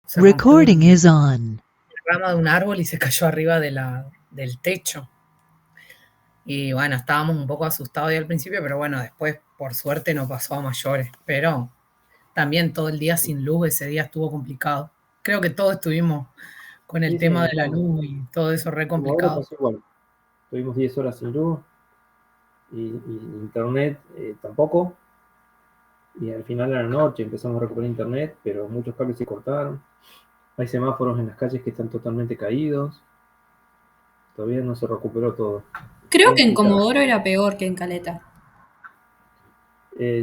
Se rompió Recording is on. una rama de un árbol y se cayó arriba del techo. Y bueno, estábamos un poco asustados ahí al principio, pero bueno, después por suerte no pasó a mayores. Pero también todo el día sin luz, ese día estuvo complicado. Creo que todos estuvimos con el Sí, sí, tema en de la luz y todo eso re Comodoro complicado. pasó igual. Tuvimos 10 horas sin luz y internet tampoco. Y al final de la noche empezamos a recuperar internet, pero muchos cables se cortaron. Hay semáforos en las calles que están totalmente caídos. Todavía no se recuperó todo. Creo que en Complicado. Comodoro era peor que en Caleta.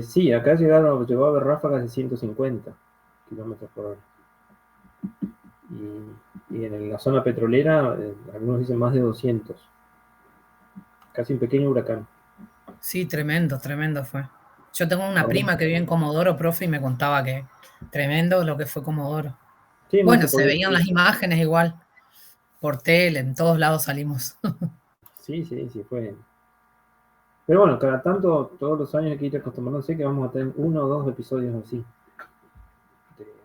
Sí, acá llegó a haber ráfagas de 150 kilómetros por hora. Y en la zona petrolera, algunos dicen más de 200. Casi un pequeño huracán. Sí, tremendo, tremendo fue. Yo tengo una Ahora, prima que vive en Comodoro, profe, y me contaba que tremendo lo que fue Comodoro. sí, Bueno, mucho, se porque veían las imágenes igual, por tele, en todos lados salimos. sí, fue. Pero bueno, cada tanto, todos los años aquí acostumbrándose que vamos a tener 1 o 2 episodios así,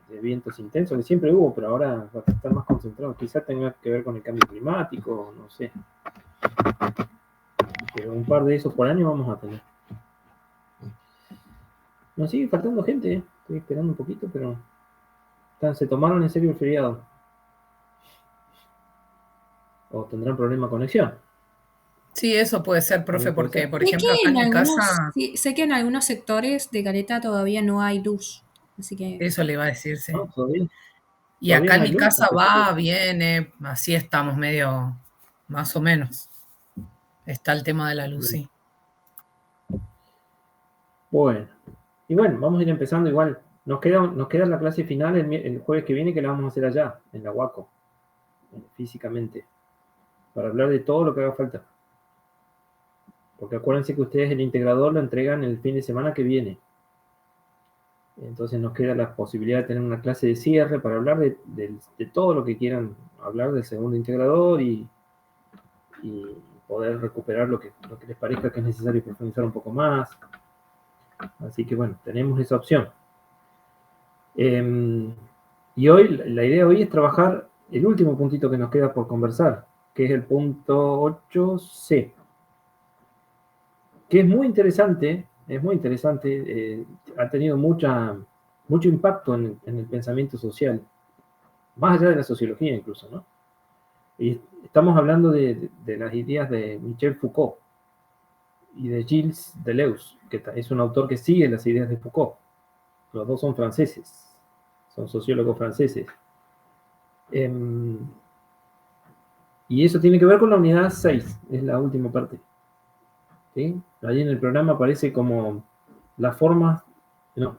de vientos intensos, que siempre hubo, pero ahora va a estar más concentrado. Quizá tenga que ver con el cambio climático, no sé. Pero un par de esos por año vamos a tener. Nos sigue faltando gente, ¿eh? Estoy esperando un poquito, pero se tomaron en serio el feriado. O tendrán problema de conexión. Sí, eso puede ser, profe, También puede porque, ser. por Sé ejemplo, que acá en en mi algunos, casa, sí, sé que en algunos sectores de Caleta todavía no hay luz. Así que eso le iba a decirse. No, todavía, Y todavía acá no en hay mi luz, a casa pesar de. va, viene, así estamos medio, más o menos. Está el tema de la luz, sí. Bueno, y bueno, vamos a ir empezando igual. Nos queda la clase final el jueves que viene, que la vamos a hacer allá, en la UACO, físicamente, para hablar de todo lo que haga falta. Porque acuérdense que ustedes el integrador lo entregan el fin de semana que viene. Entonces nos queda la posibilidad de tener una clase de cierre para hablar de todo lo que quieran hablar del segundo integrador y poder recuperar lo que les parezca que es necesario profundizar un poco más. Así que bueno, tenemos esa opción. Y hoy, la idea hoy es trabajar el último puntito que nos queda por conversar, que es el punto 8C, que es muy interesante, ha tenido mucho impacto en el pensamiento social, más allá de la sociología incluso, ¿no? Y estamos hablando de las ideas de Michel Foucault y de Gilles Deleuze, que es un autor que sigue las ideas de Foucault. Los dos son franceses, son sociólogos franceses. Y eso tiene que ver con la unidad 6, es la última parte. ¿Sí? Ahí en el programa aparece como las formas, no,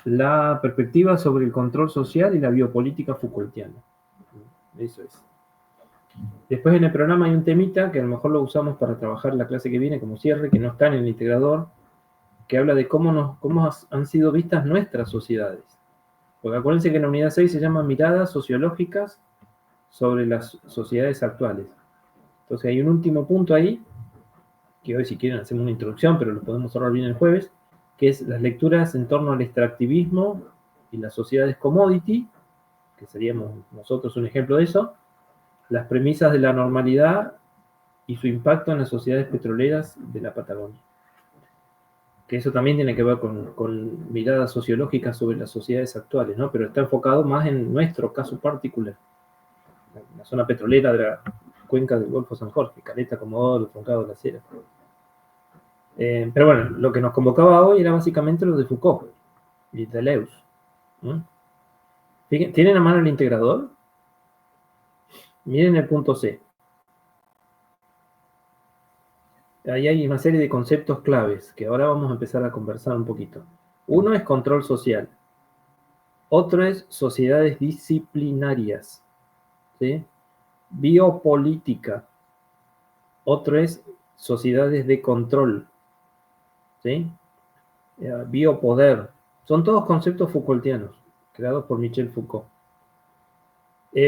la perspectiva sobre el control social y la biopolítica Foucaultiana. Eso es. Después en el programa hay un temita que a lo mejor lo usamos para trabajar la clase que viene como cierre, que no está en el integrador, que habla de cómo han sido vistas nuestras sociedades. Porque acuérdense que en la unidad 6 se llama miradas sociológicas sobre las sociedades actuales. Entonces hay un último punto ahí, que hoy si quieren hacemos una introducción, pero lo podemos hablar bien el jueves, que es las lecturas en torno al extractivismo y las sociedades commodity, que seríamos nosotros un ejemplo de eso, las premisas de la normalidad y su impacto en las sociedades petroleras de la Patagonia. Que eso también tiene que ver con miradas sociológicas sobre las sociedades actuales, ¿no? Pero está enfocado más en nuestro caso particular, la zona petrolera de la cuenca del Golfo San Jorge, Caleta, Comodoro, Truncado de la Sierra. Pero bueno, lo que nos convocaba hoy era básicamente lo de Foucault y Deleuze. ¿Tienen a mano el integrador? Miren el punto C. Ahí hay una serie de conceptos claves que ahora vamos a empezar a conversar un poquito. Uno es control social. Otro es sociedades disciplinarias. ¿Sí? Biopolítica. Otro es sociedades de control. ¿Sí? Biopoder. Son todos conceptos Foucaultianos, creados por Michel Foucault.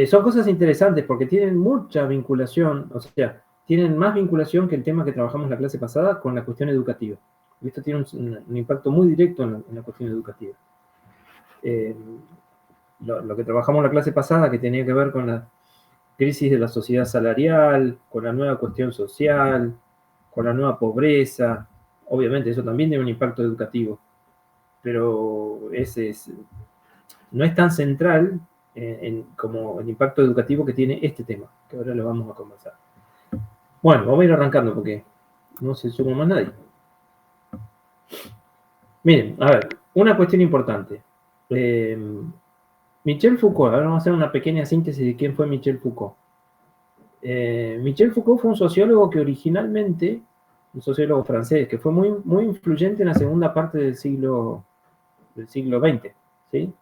Son cosas interesantes porque tienen mucha vinculación, o sea, tienen más vinculación que el tema que trabajamos la clase pasada con la cuestión educativa. Esto tiene un impacto muy directo en la cuestión educativa. Lo que trabajamos en la clase pasada, que tenía que ver con la crisis de la sociedad salarial, con la nueva cuestión social, con la nueva pobreza. Obviamente eso también tiene un impacto educativo, pero no es tan central como el impacto educativo que tiene este tema, que ahora lo vamos a conversar. Bueno, vamos a ir arrancando porque no se suma más nadie. Miren, a ver, una cuestión importante. Michel Foucault, ahora vamos a hacer una pequeña síntesis de quién fue Michel Foucault. Michel Foucault fue un sociólogo que originalmente, un sociólogo francés, que fue muy, muy influyente en la segunda parte del siglo XX, ¿sí?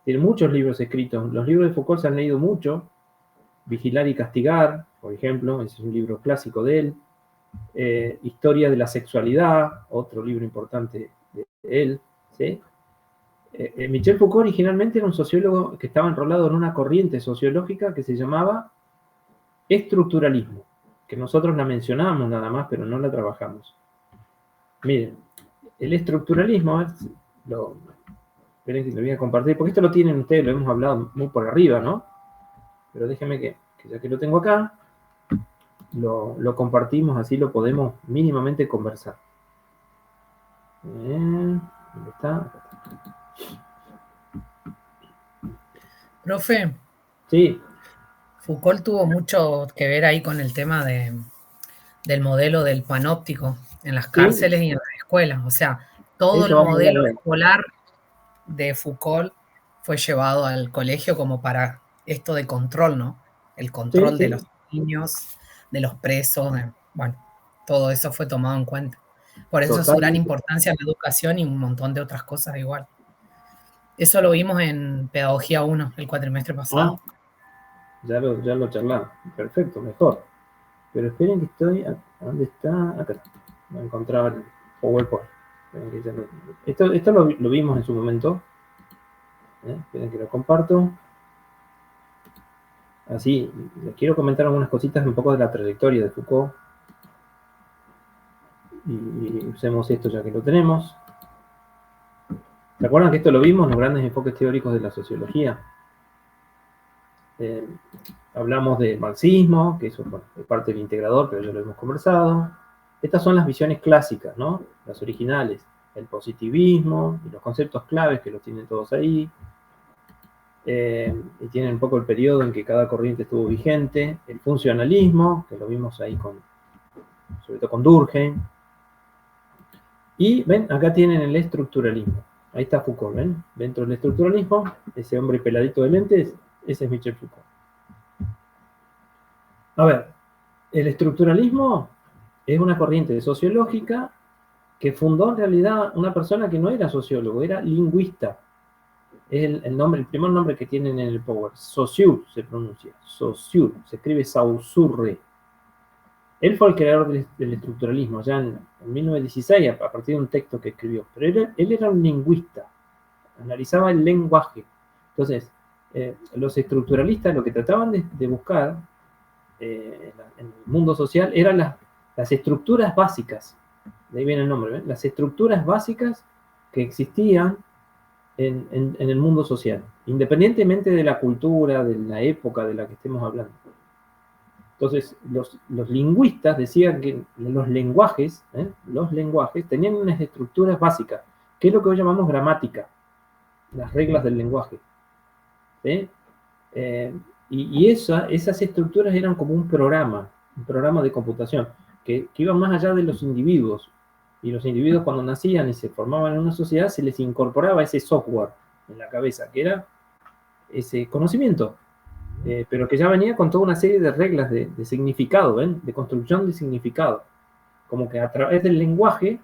Tiene muchos libros escritos. Los libros de Foucault se han leído mucho. Vigilar y castigar, por ejemplo, ese es un libro clásico de él. Historia de la sexualidad, otro libro importante de él, ¿sí? Michel Foucault originalmente era un sociólogo que estaba enrolado en una corriente sociológica que se llamaba estructuralismo, que nosotros la mencionamos nada más, pero no la trabajamos. Miren, el estructuralismo, esperen que lo voy a compartir, porque esto lo tienen ustedes, lo hemos hablado muy por arriba, ¿no? Pero déjenme que ya que lo tengo acá, lo compartimos, así lo podemos mínimamente conversar. ¿Dónde está? Profe, Sí. Foucault tuvo mucho que ver ahí con el tema del modelo del panóptico en las cárceles y en las escuelas. O sea, todo el modelo escolar de Foucault fue llevado al colegio como para esto de control, ¿no? El control de los niños, de los presos, bueno, todo eso fue tomado en cuenta. Por eso es su gran importancia en la educación y un montón de otras cosas igual. Eso lo vimos en Pedagogía 1, el cuatrimestre pasado. Ya lo charlamos. Perfecto, mejor. Pero esperen que estoy... ¿Dónde está? Acá. No encontraba el PowerPoint. Esto lo vimos en su momento. Esperen que lo comparto. Así, les quiero comentar algunas cositas un poco de la trayectoria de Foucault. Y usemos esto ya que lo tenemos. ¿Se acuerdan que esto lo vimos en los grandes enfoques teóricos de la sociología? Hablamos de marxismo, que eso es parte del integrador, pero ya lo hemos conversado. Estas son las visiones clásicas, ¿no? Las originales. El positivismo y los conceptos claves que los tienen todos ahí. Y tienen un poco el periodo en que cada corriente estuvo vigente. El funcionalismo, que lo vimos ahí sobre todo con Durkheim. Y ven, acá tienen el estructuralismo. Ahí está Foucault, ¿ven? Dentro del estructuralismo, ese hombre peladito de lentes, ese es Michel Foucault. A ver, el estructuralismo es una corriente sociológica que fundó en realidad una persona que no era sociólogo, era lingüista. Es el primer nombre que tienen en el Power. Saussure se pronuncia. Saussure, se escribe Saussure. Él fue el creador del estructuralismo, ya en 1916, a partir de un texto que escribió. Pero él era un lingüista, analizaba el lenguaje. Entonces, los estructuralistas lo que trataban de buscar en el mundo social eran las estructuras básicas. De ahí viene el nombre, ¿ven? Las estructuras básicas que existían en el mundo social, independientemente de la cultura, de la época de la que estemos hablando. Entonces, los lingüistas decían que los lenguajes tenían unas estructuras básicas, que es lo que hoy llamamos gramática, las reglas del lenguaje. ¿Sí? Y esas estructuras eran como un programa de computación, que iban más allá de los individuos. Y los individuos cuando nacían y se formaban en una sociedad, se les incorporaba ese software en la cabeza, que era ese conocimiento. Pero que ya venía con toda una serie de reglas de significado, ¿ven? De construcción de significado. Como que a través del lenguaje,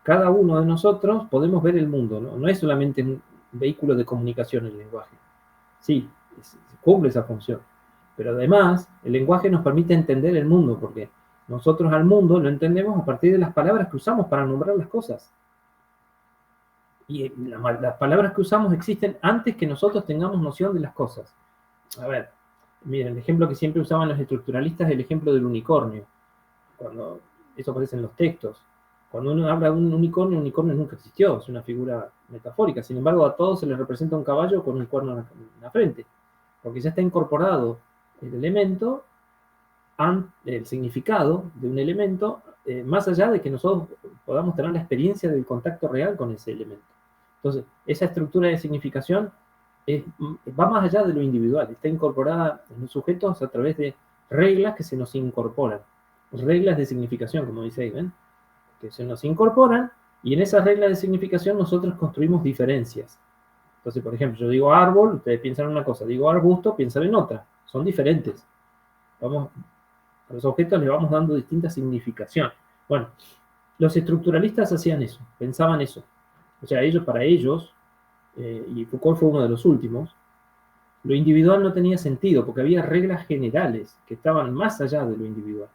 cada uno de nosotros podemos ver el mundo, ¿no? No es solamente un vehículo de comunicación el lenguaje. Sí, cumple esa función. Pero además, el lenguaje nos permite entender el mundo, porque nosotros al mundo lo entendemos a partir de las palabras que usamos para nombrar las cosas. Y las palabras que usamos existen antes que nosotros tengamos noción de las cosas. A ver, miren, el ejemplo que siempre usaban los estructuralistas es el ejemplo del unicornio. Cuando eso aparece en los textos. Cuando uno habla de un unicornio nunca existió, es una figura metafórica. Sin embargo, a todos se les representa un caballo con un cuerno en la frente, porque ya está incorporado el elemento, el significado de un elemento, más allá de que nosotros podamos tener la experiencia del contacto real con ese elemento. Entonces, esa estructura de significación va más allá de lo individual, está incorporada en los sujetos a través de reglas que se nos incorporan, reglas de significación, como dice ahí, ¿ven? Que se nos incorporan, y en esas reglas de significación nosotros construimos diferencias. Entonces, por ejemplo, yo digo árbol, ustedes piensan en una cosa, digo arbusto, piensan en otra, son diferentes. A los objetos les vamos dando distintas significaciones. Bueno, los estructuralistas hacían eso, pensaban eso. O sea, para ellos, y Foucault fue uno de los últimos, lo individual no tenía sentido, porque había reglas generales que estaban más allá de lo individual.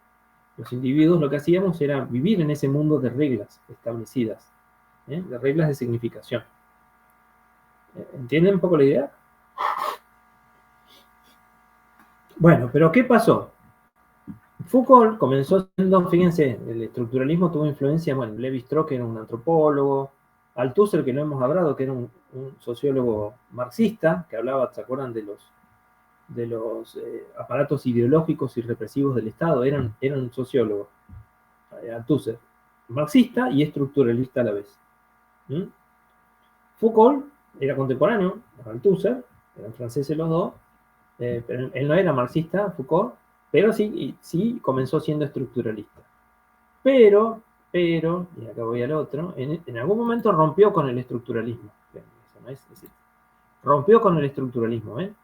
Los individuos lo que hacíamos era vivir en ese mundo de reglas establecidas, de reglas de significación. ¿Entienden un poco la idea? Bueno, pero ¿qué pasó? Foucault comenzó siendo, fíjense, el estructuralismo tuvo influencia, bueno, Lévi-Strauss, que era un antropólogo, Althusser, que no hemos hablado, que era un sociólogo marxista, que hablaba, ¿se acuerdan de los aparatos ideológicos y represivos del Estado? Era un sociólogo, Althusser, marxista y estructuralista a la vez. Foucault era contemporáneo de Althusser, eran franceses los dos, pero él no era marxista, Foucault, pero sí comenzó siendo estructuralista. Pero, y acá voy al otro, en algún momento rompió con el estructuralismo. Rompió con el estructuralismo, en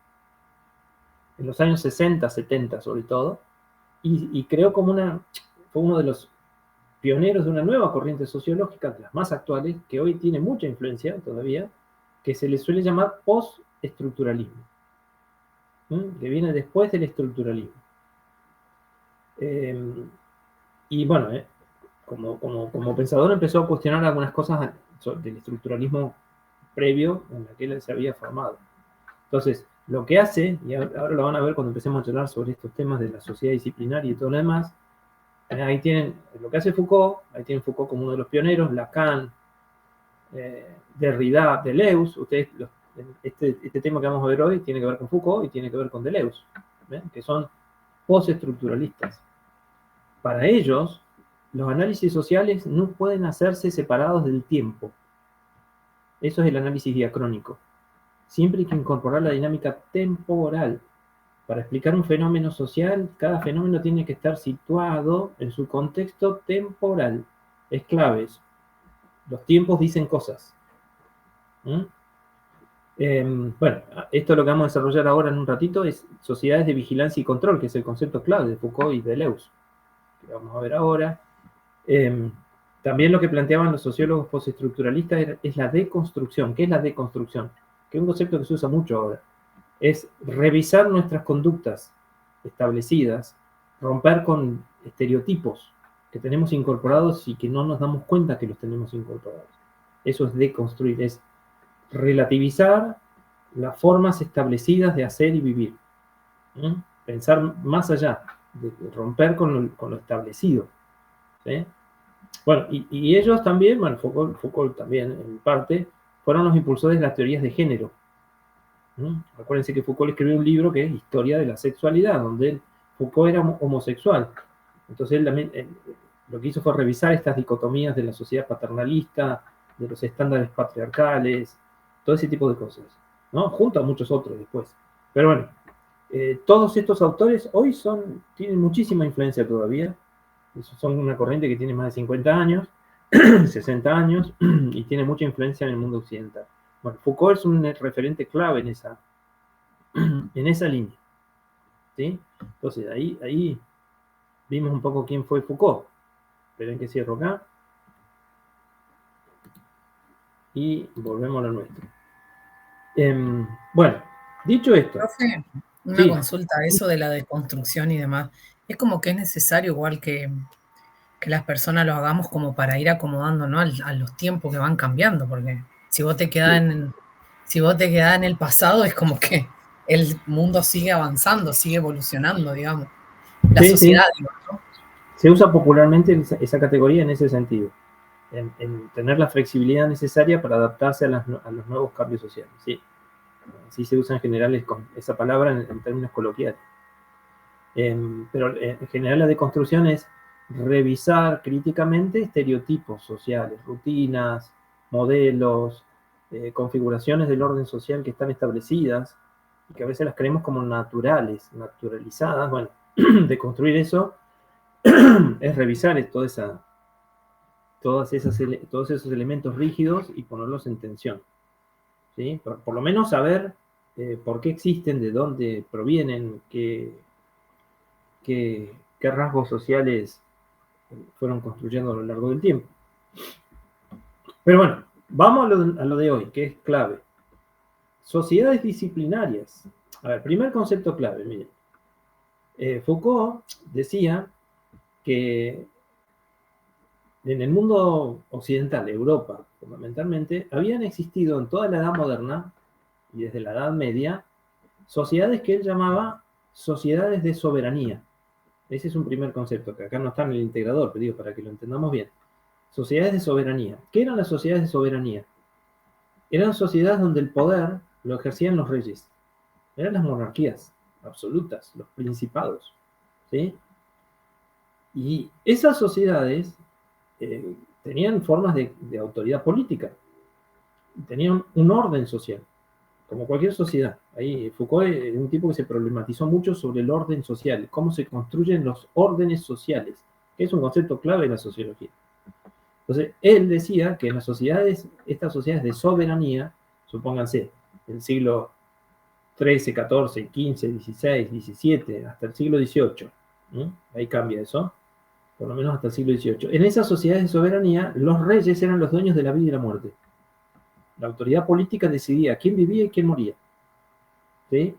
los años 60, 70 sobre todo, y creó fue uno de los pioneros de una nueva corriente sociológica, de las más actuales, que hoy tiene mucha influencia todavía, que se le suele llamar postestructuralismo, que viene después del estructuralismo. Y bueno, como pensador empezó a cuestionar algunas cosas del estructuralismo previo en la que él se había formado. Entonces, lo que hace, y ahora lo van a ver cuando empecemos a hablar sobre estos temas de la sociedad disciplinaria y todo lo demás, ahí tienen lo que hace Foucault, ahí tienen Foucault como uno de los pioneros, Lacan, Derrida, Deleuze. Ustedes, este tema que vamos a ver hoy tiene que ver con Foucault y tiene que ver con Deleuze, ¿ven? Que son postestructuralistas. Para ellos, los análisis sociales no pueden hacerse separados del tiempo. Eso es el análisis diacrónico. Siempre hay que incorporar la dinámica temporal. Para explicar un fenómeno social, cada fenómeno tiene que estar situado en su contexto temporal. Es clave eso. Los tiempos dicen cosas. Bueno, esto lo que vamos a desarrollar ahora en un ratito es sociedades de vigilancia y control, que es el concepto clave de Foucault y Deleuze, que vamos a ver ahora. También lo que planteaban los sociólogos postestructuralistas es la deconstrucción. ¿Qué es la deconstrucción? Que es un concepto que se usa mucho ahora. Es revisar nuestras conductas establecidas, romper con estereotipos que tenemos incorporados y que no nos damos cuenta que los tenemos incorporados. Eso es deconstruir, es relativizar las formas establecidas de hacer y vivir. Pensar más allá, de romper con lo establecido. ¿Sí? Bueno, y ellos también, bueno, Foucault también en parte, fueron los impulsores de las teorías de género. Acuérdense que Foucault escribió un libro que es Historia de la Sexualidad, donde Foucault era homosexual. Entonces él también lo que hizo fue revisar estas dicotomías de la sociedad paternalista, de los estándares patriarcales, todo ese tipo de cosas, ¿no? Junto a muchos otros después. Pero bueno, todos estos autores hoy tienen muchísima influencia todavía. Son una corriente que tiene más de 50 años, 60 años, y tiene mucha influencia en el mundo occidental. Bueno, Foucault es un referente clave en esa línea. ¿Sí? Entonces, ahí vimos un poco quién fue Foucault. Esperen que cierro acá. Y volvemos a lo nuestro. Bueno, dicho esto. Profe, una consulta, eso de la deconstrucción y demás. Es como que es necesario, igual que las personas lo hagamos como para ir acomodando, ¿no? a los tiempos que van cambiando, porque si vos te quedás en el pasado, es como que el mundo sigue avanzando, sigue evolucionando, digamos. La sociedad, digo, ¿no? Se usa popularmente esa categoría en ese sentido. en tener la flexibilidad necesaria para adaptarse a los nuevos cambios sociales. ¿Sí? Así se usa en general esa palabra en términos coloquiales. Pero en general la deconstrucción es revisar críticamente estereotipos sociales, rutinas, modelos, configuraciones del orden social que están establecidas y que a veces las creemos como naturales, naturalizadas. Bueno, deconstruir eso es revisar todos esos elementos rígidos y ponerlos en tensión. ¿Sí? Por lo menos saber por qué existen, de dónde provienen, qué rasgos sociales fueron construyendo a lo largo del tiempo. Pero bueno, vamos a lo de hoy, que es clave. Sociedades disciplinarias. A ver, primer concepto clave, miren. Foucault decía que en el mundo occidental, Europa fundamentalmente, habían existido en toda la Edad Moderna y desde la Edad Media sociedades que él llamaba sociedades de soberanía. Ese es un primer concepto, que acá no está en el integrador, pero digo, para que lo entendamos bien. Sociedades de soberanía. ¿Qué eran las sociedades de soberanía? Eran sociedades donde el poder lo ejercían los reyes. Eran las monarquías absolutas, los principados. ¿Sí? Y esas sociedades tenían formas de autoridad política. Tenían un orden social, como cualquier sociedad. Ahí Foucault es un tipo que se problematizó mucho sobre el orden social, cómo se construyen los órdenes sociales, que es un concepto clave en la sociología. Entonces, él decía que en las sociedades, estas sociedades de soberanía, supónganse, el siglo XIII, XIV, XV, XVI, XVII, hasta el siglo XVIII, ¿no? Ahí cambia eso, por lo menos hasta el siglo XVIII. En esas sociedades de soberanía, los reyes eran los dueños de la vida y la muerte. La autoridad política decidía quién vivía y quién moría. ¿Sí?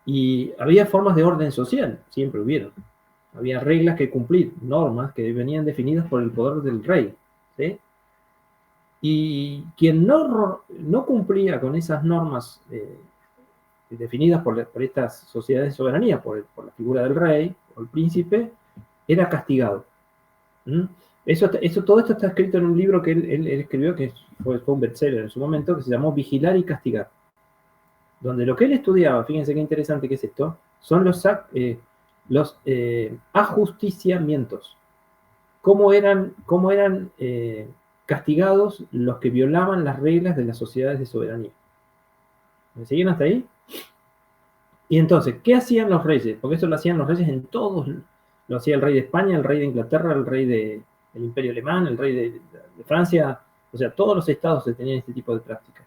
Y había formas de orden social, siempre hubieron. Había reglas que cumplir, normas que venían definidas por el poder del rey. ¿Sí? Y quien no cumplía con esas normas definidas por estas sociedades de soberanía, por la figura del rey o el príncipe, era castigado. ¿Mm? Todo esto está escrito en un libro que él escribió, que fue un bestseller en su momento, que se llamó Vigilar y Castigar. Donde lo que él estudiaba, fíjense qué interesante que es esto, son los ajusticiamientos. Cómo eran castigados los que violaban las reglas de las sociedades de soberanía. ¿Me siguen hasta ahí? Y entonces, ¿qué hacían los reyes? Porque esto lo hacían los reyes en todos. Lo hacía el rey de España, el rey de Inglaterra, el rey del Imperio Alemán, el rey de Francia. O sea, todos los estados tenían este tipo de prácticas.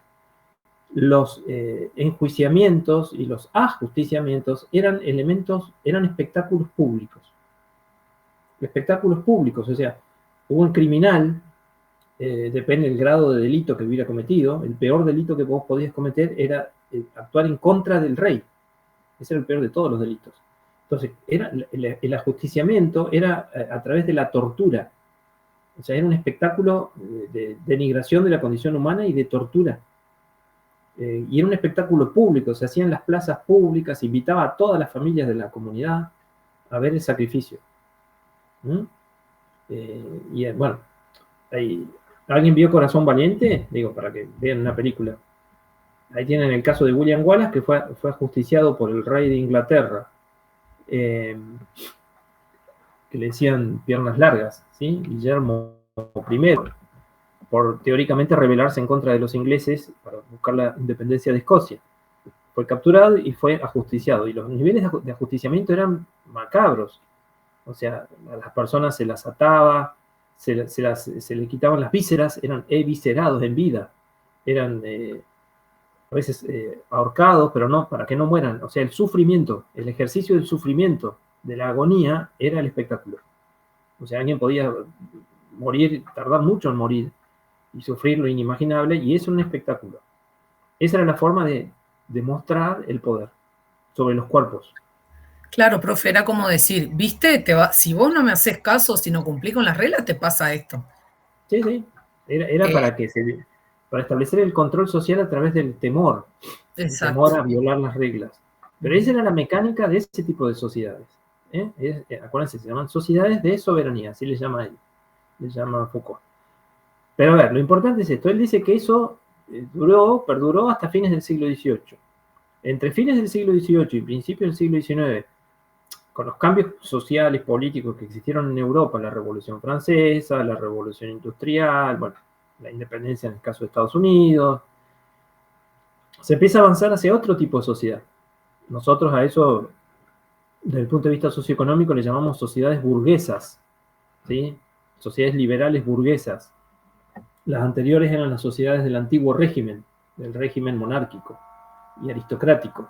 Los enjuiciamientos y los ajusticiamientos eran espectáculos públicos. Espectáculos públicos, o sea, hubo un criminal, depende del grado de delito que hubiera cometido, el peor delito que vos podías cometer era actuar en contra del rey. Ese era el peor de todos los delitos. Entonces, el ajusticiamiento era a través de la tortura. O sea, era un espectáculo de denigración de la condición humana y de tortura. Y era un espectáculo público, se hacía en las plazas públicas, invitaba a todas las familias de la comunidad a ver el sacrificio. Y bueno, ¿alguien vio Corazón Valiente? Digo, para que vean una película. Ahí tienen el caso de William Wallace, que fue ajusticiado por el rey de Inglaterra, que le decían piernas largas, ¿sí? Guillermo I, por teóricamente rebelarse en contra de los ingleses para buscar la independencia de Escocia. Fue capturado y fue ajusticiado. Y los niveles de ajusticiamiento eran macabros. O sea, a las personas se las ataba, se les quitaban las vísceras, eran eviscerados en vida. Eran a veces ahorcados, pero no, para que no mueran. O sea, el sufrimiento, el ejercicio del sufrimiento, de la agonía, era el espectáculo. O sea, alguien podía morir, tardar mucho en morir, y sufrir lo inimaginable, y eso era un espectáculo. Esa era la forma de demostrar el poder sobre los cuerpos. Claro, profe, era como decir, viste, si vos no me haces caso, si no cumplís con las reglas, te pasa esto. Sí, sí. Era para establecer el control social a través del temor. Exacto. El temor a violar las reglas. Pero esa era la mecánica de ese tipo de sociedades. Acuérdense, se llaman sociedades de soberanía, así les llama él. Les llama Foucault. Pero a ver, lo importante es esto. Él dice que eso perduró hasta fines del siglo XVIII. Entre fines del siglo XVIII y principios del siglo XIX, con los cambios sociales, políticos que existieron en Europa, la Revolución Francesa, la Revolución Industrial, bueno, la independencia en el caso de Estados Unidos, se empieza a avanzar hacia otro tipo de sociedad. Nosotros a eso, desde el punto de vista socioeconómico, le llamamos sociedades burguesas, ¿sí? Sociedades liberales burguesas. Las anteriores eran las sociedades del antiguo régimen, del régimen monárquico y aristocrático,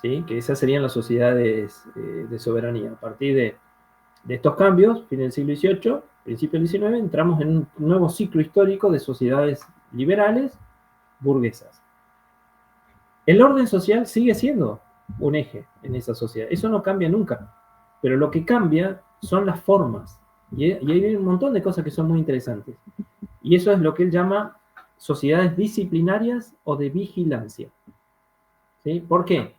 ¿sí? Que esas serían las sociedades de soberanía. A partir de estos cambios, fin del siglo XVIII, principio del XIX, entramos en un nuevo ciclo histórico de sociedades liberales burguesas. El orden social sigue siendo un eje en esa sociedad. Eso no cambia nunca. Pero lo que cambia son las formas. Y hay un montón de cosas que son muy interesantes. Y eso es lo que él llama sociedades disciplinarias o de vigilancia. ¿Sí? ¿Por qué?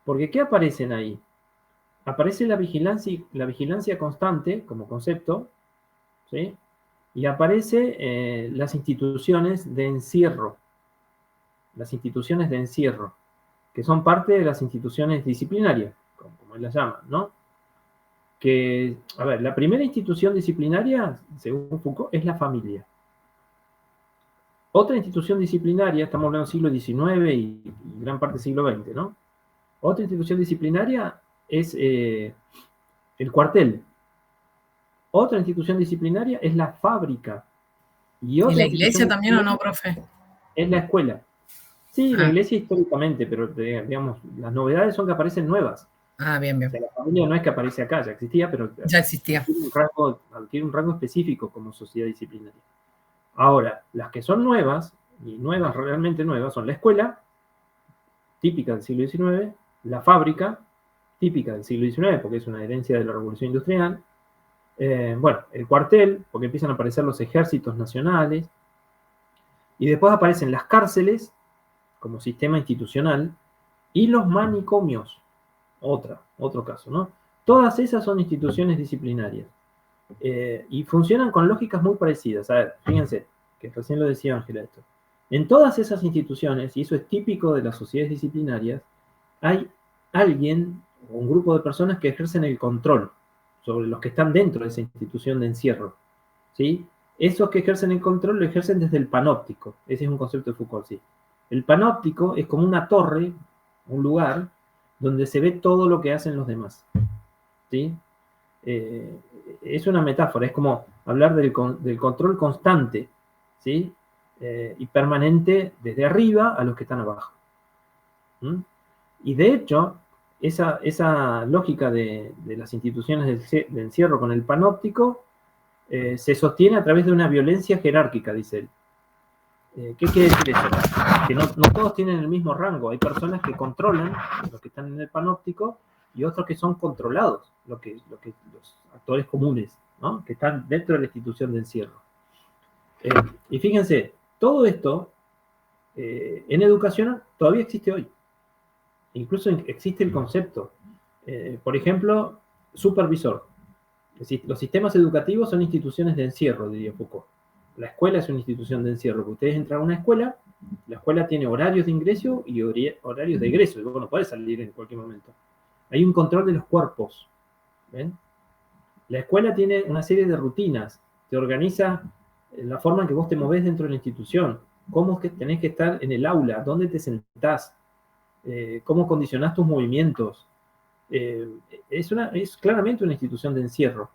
Porque ¿qué aparecen ahí? Aparece la vigilancia constante como concepto, ¿sí? Y aparece las instituciones de encierro. Las instituciones de encierro, que son parte de las instituciones disciplinarias, como él las llama, ¿no? Que, a ver, la primera institución disciplinaria, según Foucault, es la familia. Otra institución disciplinaria, estamos hablando del siglo XIX y gran parte del siglo XX, ¿no? Otra institución disciplinaria es el cuartel. Otra institución disciplinaria es la fábrica. ¿Y la iglesia también o no, profe? Es la escuela. Sí, la iglesia históricamente, pero digamos, las novedades son que aparecen nuevas. Bien, bien. O sea, la familia no es que aparece acá, ya existía, pero ya existía. Adquiere un rango específico como sociedad disciplinaria. Ahora, las que son nuevas, y nuevas, realmente nuevas, son la escuela, típica del siglo XIX, la fábrica, típica del siglo XIX, porque es una herencia de la Revolución Industrial, bueno, el cuartel, porque empiezan a aparecer los ejércitos nacionales, y después aparecen las cárceles, como sistema institucional, y los manicomios, otro caso, ¿no? Todas esas son instituciones disciplinarias, y funcionan con lógicas muy parecidas. A ver, fíjense, que recién lo decía Ángela esto. En todas esas instituciones, y eso es típico de las sociedades disciplinarias, hay alguien o un grupo de personas que ejercen el control sobre los que están dentro de esa institución de encierro, ¿sí? Esos que ejercen el control lo ejercen desde el panóptico. Ese es un concepto de Foucault, sí. El panóptico es como una torre, un lugar, donde se ve todo lo que hacen los demás, ¿sí? Es una metáfora, es como hablar del control constante, ¿sí? Y permanente desde arriba a los que están abajo. ¿Mm? Y de hecho, esa lógica de las instituciones de encierro con el panóptico se sostiene a través de una violencia jerárquica, dice él. ¿Qué quiere decir eso? Que no todos tienen el mismo rango. Hay personas que controlan los que están en el panóptico y otros que son controlados, los actores comunes, ¿no? Que están dentro de la institución de encierro. Y fíjense, todo esto en educación todavía existe hoy. Incluso existe el concepto. Por ejemplo, supervisor. Los sistemas educativos son instituciones de encierro, diría Foucault. La escuela es una institución de encierro. Ustedes entran a una escuela, la escuela tiene horarios de ingreso y horarios de egreso. Y vos no podés salir en cualquier momento. Hay un control de los cuerpos. ¿Ven? La escuela tiene una serie de rutinas. Te organiza la forma en que vos te movés dentro de la institución. Cómo es que tenés que estar en el aula, dónde te sentás, cómo condicionás tus movimientos. Es claramente una institución de encierro.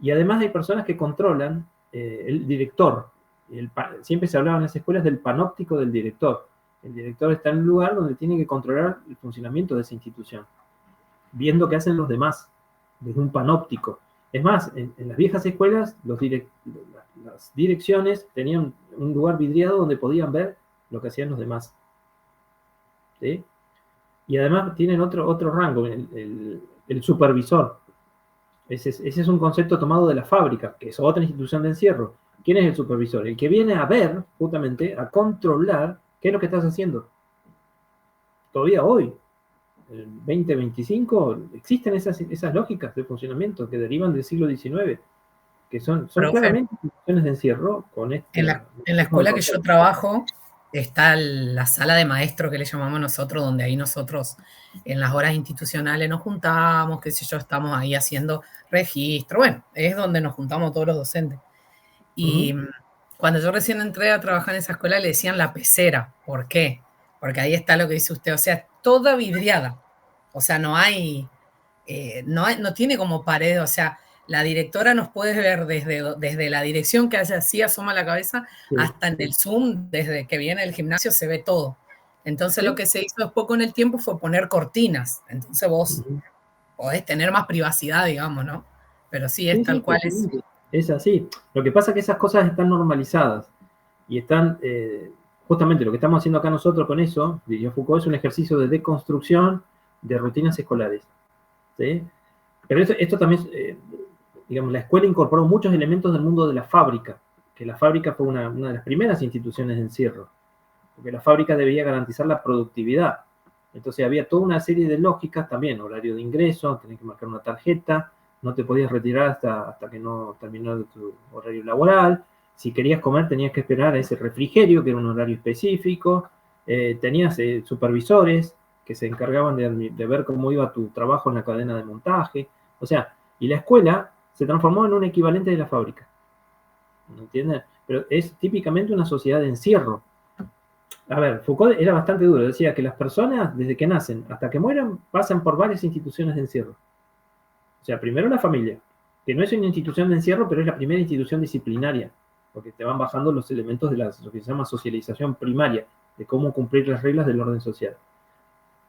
Y además hay personas que controlan el director. Siempre se hablaba en las escuelas del panóptico del director. El director está en un lugar donde tiene que controlar el funcionamiento de esa institución, viendo qué hacen los demás, desde un panóptico. Es más, en las viejas escuelas, las direcciones tenían un lugar vidriado donde podían ver lo que hacían los demás. ¿Sí? Y además tienen otro rango, el supervisor. Ese es un concepto tomado de la fábrica, que es otra institución de encierro. ¿Quién es el supervisor? El que viene a ver, justamente, a controlar qué es lo que estás haciendo. Todavía hoy, en el 2025, existen esas lógicas de funcionamiento que derivan del siglo XIX. que son Profe, claramente instituciones de encierro con en este la mismo escuela que yo concepto. trabajo está la sala de maestro que le llamamos nosotros, donde ahí nosotros en las horas institucionales nos juntamos, qué sé yo, estamos ahí haciendo registro. Bueno, es donde nos juntamos todos los docentes. Y Ujú. cuando yo recién entré a trabajar en esa escuela le decían la pecera. ¿Por qué? Porque ahí está lo que dice usted, o sea, toda vidriada. O sea, no tiene como pared, o sea, la directora nos puede ver desde la dirección que hace así, asoma la cabeza, Sí, hasta en el Zoom, desde que viene el gimnasio se ve todo. Entonces lo sí. que se hizo después con el tiempo fue poner cortinas. Entonces vos Ujú. podés tener más privacidad, digamos, ¿no? Pero sí, es Sí, tal sí, cual es. totalmente. Es así. Lo que pasa es que esas cosas están normalizadas y están, justamente lo que estamos haciendo acá nosotros con eso, diría Foucault, es un ejercicio de deconstrucción de rutinas escolares. ¿Sí? Pero esto también, digamos, la escuela incorporó muchos elementos del mundo de la fábrica, que la fábrica fue una de las primeras instituciones de encierro, porque la fábrica debía garantizar la productividad. Entonces había toda una serie de lógicas también, horario de ingreso, tenés que marcar una tarjeta, no te podías retirar hasta que no terminó tu horario laboral, si querías comer tenías que esperar a ese refrigerio, que era un horario específico, tenías supervisores que se encargaban de ver cómo iba tu trabajo en la cadena de montaje, o sea, y la escuela se transformó en un equivalente de la fábrica, ¿me entiendes? Pero es típicamente una sociedad de encierro. A ver, Foucault era bastante duro, decía que las personas, desde que nacen hasta que mueran, pasan por varias instituciones de encierro. O sea, primero la familia, que no es una institución de encierro, pero es la primera institución disciplinaria, porque te van bajando los elementos de lo que se llama socialización primaria, de cómo cumplir las reglas del orden social.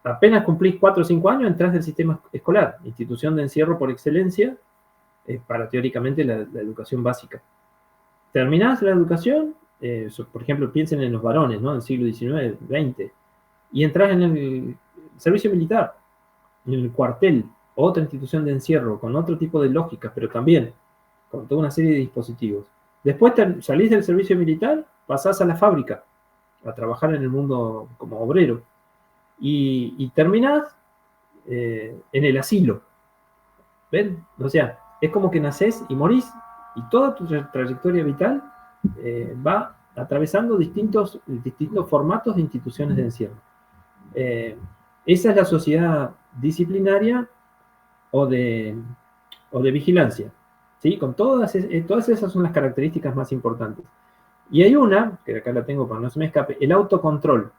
Apenas cumplís 4 o 5 años, entras del sistema escolar, institución de encierro por excelencia, para teóricamente la educación básica. Terminás la educación, por ejemplo, piensen en los varones, ¿no? Del siglo XIX, XX, y entras en el servicio militar, en el cuartel, otra institución de encierro, con otro tipo de lógicas, pero también con toda una serie de dispositivos. Después salís del servicio militar, pasás a la fábrica, a trabajar en el mundo como obrero, y terminás en el asilo. ¿Ven? O sea, es como que nacés y morís, y toda tu trayectoria vital va atravesando distintos formatos de instituciones de encierro. Eh, Esa es la sociedad disciplinaria o de, o de vigilancia. ¿Sí? Con todas esas son las características más importantes. Y hay una, que acá la tengo para no se me escape, el autocontrol.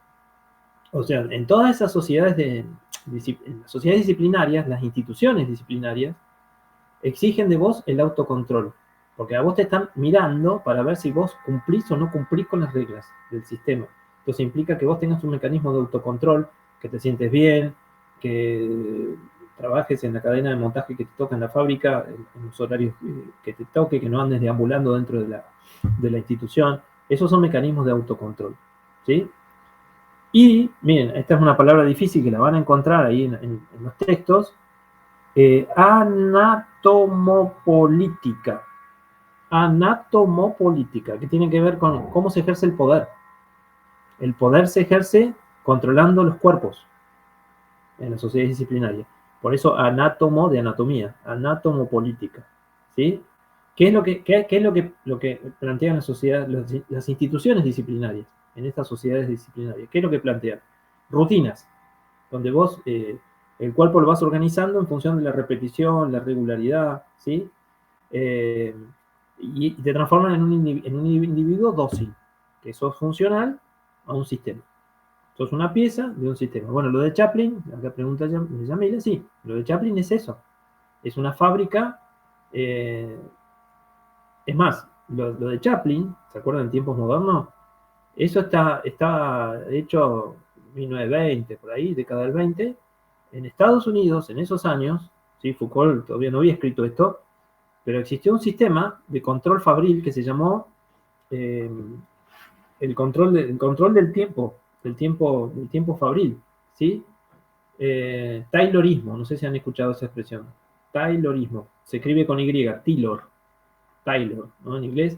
O sea, en todas esas sociedades, en las sociedades disciplinarias, las instituciones disciplinarias, exigen de vos el autocontrol. Porque a vos te están mirando para ver si vos cumplís o no cumplís con las reglas del sistema. Entonces implica que vos tengas un mecanismo de autocontrol, que te sientes bien, que trabajes en la cadena de montaje que te toca en la fábrica, en los horarios que te toque, que no andes deambulando dentro de la institución. Esos son mecanismos de autocontrol. ¿Sí? Y, miren, esta es una palabra difícil que la van a encontrar ahí en los textos, anatomopolítica. Anatomopolítica, que tiene que ver con cómo se ejerce el poder. El poder se ejerce controlando los cuerpos en la sociedad disciplinaria. Por eso anátomo de anatomía, anatomopolítica. ¿Sí? ¿Qué es lo que plantean la sociedad, las instituciones disciplinarias en estas sociedades disciplinarias? ¿Qué es lo que plantean? Rutinas, donde vos el cuerpo lo vas organizando en función de la repetición, la regularidad, ¿sí? Eh, y te transforman en un individuo dócil, que sos funcional a un sistema. Sos una pieza de un sistema. Bueno, lo de Chaplin, acá pregunta Yamila, sí, lo de Chaplin es eso. Es una fábrica, es más, lo de Chaplin, ¿se acuerdan en tiempos modernos? Eso está hecho en 1920, por ahí, década del 20. En Estados Unidos, en esos años, ¿sí? Foucault todavía no había escrito esto, pero existió un sistema de control fabril que se llamó eh, el control del tiempo fabril, ¿sí? Taylorismo, no sé si han escuchado esa expresión. Taylorismo, se escribe con Y, Taylor, ¿no? En inglés.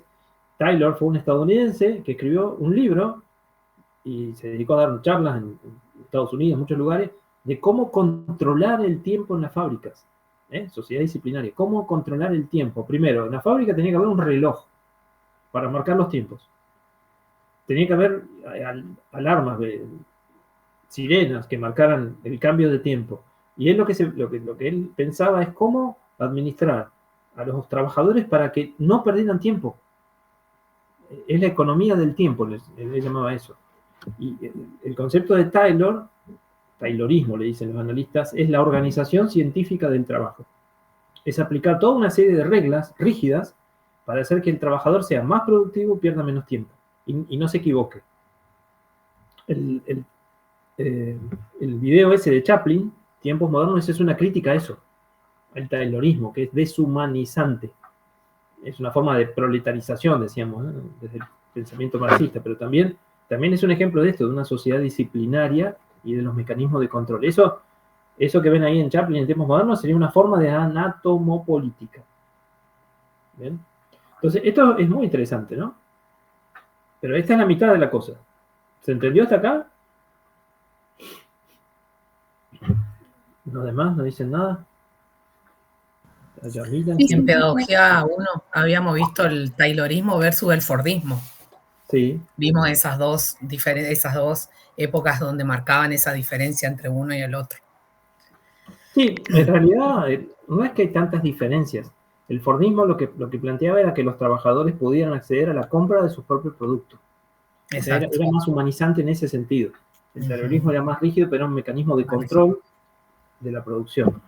Taylor fue un estadounidense que escribió un libro y se dedicó a dar charlas en Estados Unidos, en muchos lugares, de cómo controlar el tiempo en las fábricas. Sociedad disciplinaria. ¿Cómo controlar el tiempo? Primero, en la fábrica tenía que haber un reloj para marcar los tiempos. Tenía que haber alarmas, sirenas que marcaran el cambio de tiempo. Y él lo que él pensaba es cómo administrar a los trabajadores para que no perdieran tiempo. Es la economía del tiempo, él llamaba eso. Y el concepto de Taylorismo, le dicen los analistas, es la organización científica del trabajo. Es aplicar toda una serie de reglas rígidas para hacer que el trabajador sea más productivo y pierda menos tiempo. Y no se equivoque. El video ese de Chaplin, Tiempos Modernos, es una crítica a eso, al taylorismo, que es deshumanizante. Es una forma de proletarización, decíamos, ¿no? Desde el pensamiento marxista, pero también es un ejemplo de esto, de una sociedad disciplinaria y de los mecanismos de control. Eso que ven ahí en Chaplin en Tiempos Modernos sería una forma de anatomopolítica. ¿Bien? Entonces, esto es muy interesante, ¿no? Pero esta es la mitad de la cosa. ¿Se entendió hasta acá? Los demás no dicen nada. En pedagogía 1 habíamos visto el taylorismo versus el fordismo. Sí. Vimos esas dos épocas donde marcaban esa diferencia entre uno y el otro. Sí, en realidad no es que hay tantas diferencias. El fordismo lo que planteaba era que los trabajadores pudieran acceder a la compra de sus propios productos. O sea, era más humanizante en ese sentido. El taylorismo era más rígido, pero era un mecanismo de control de la producción.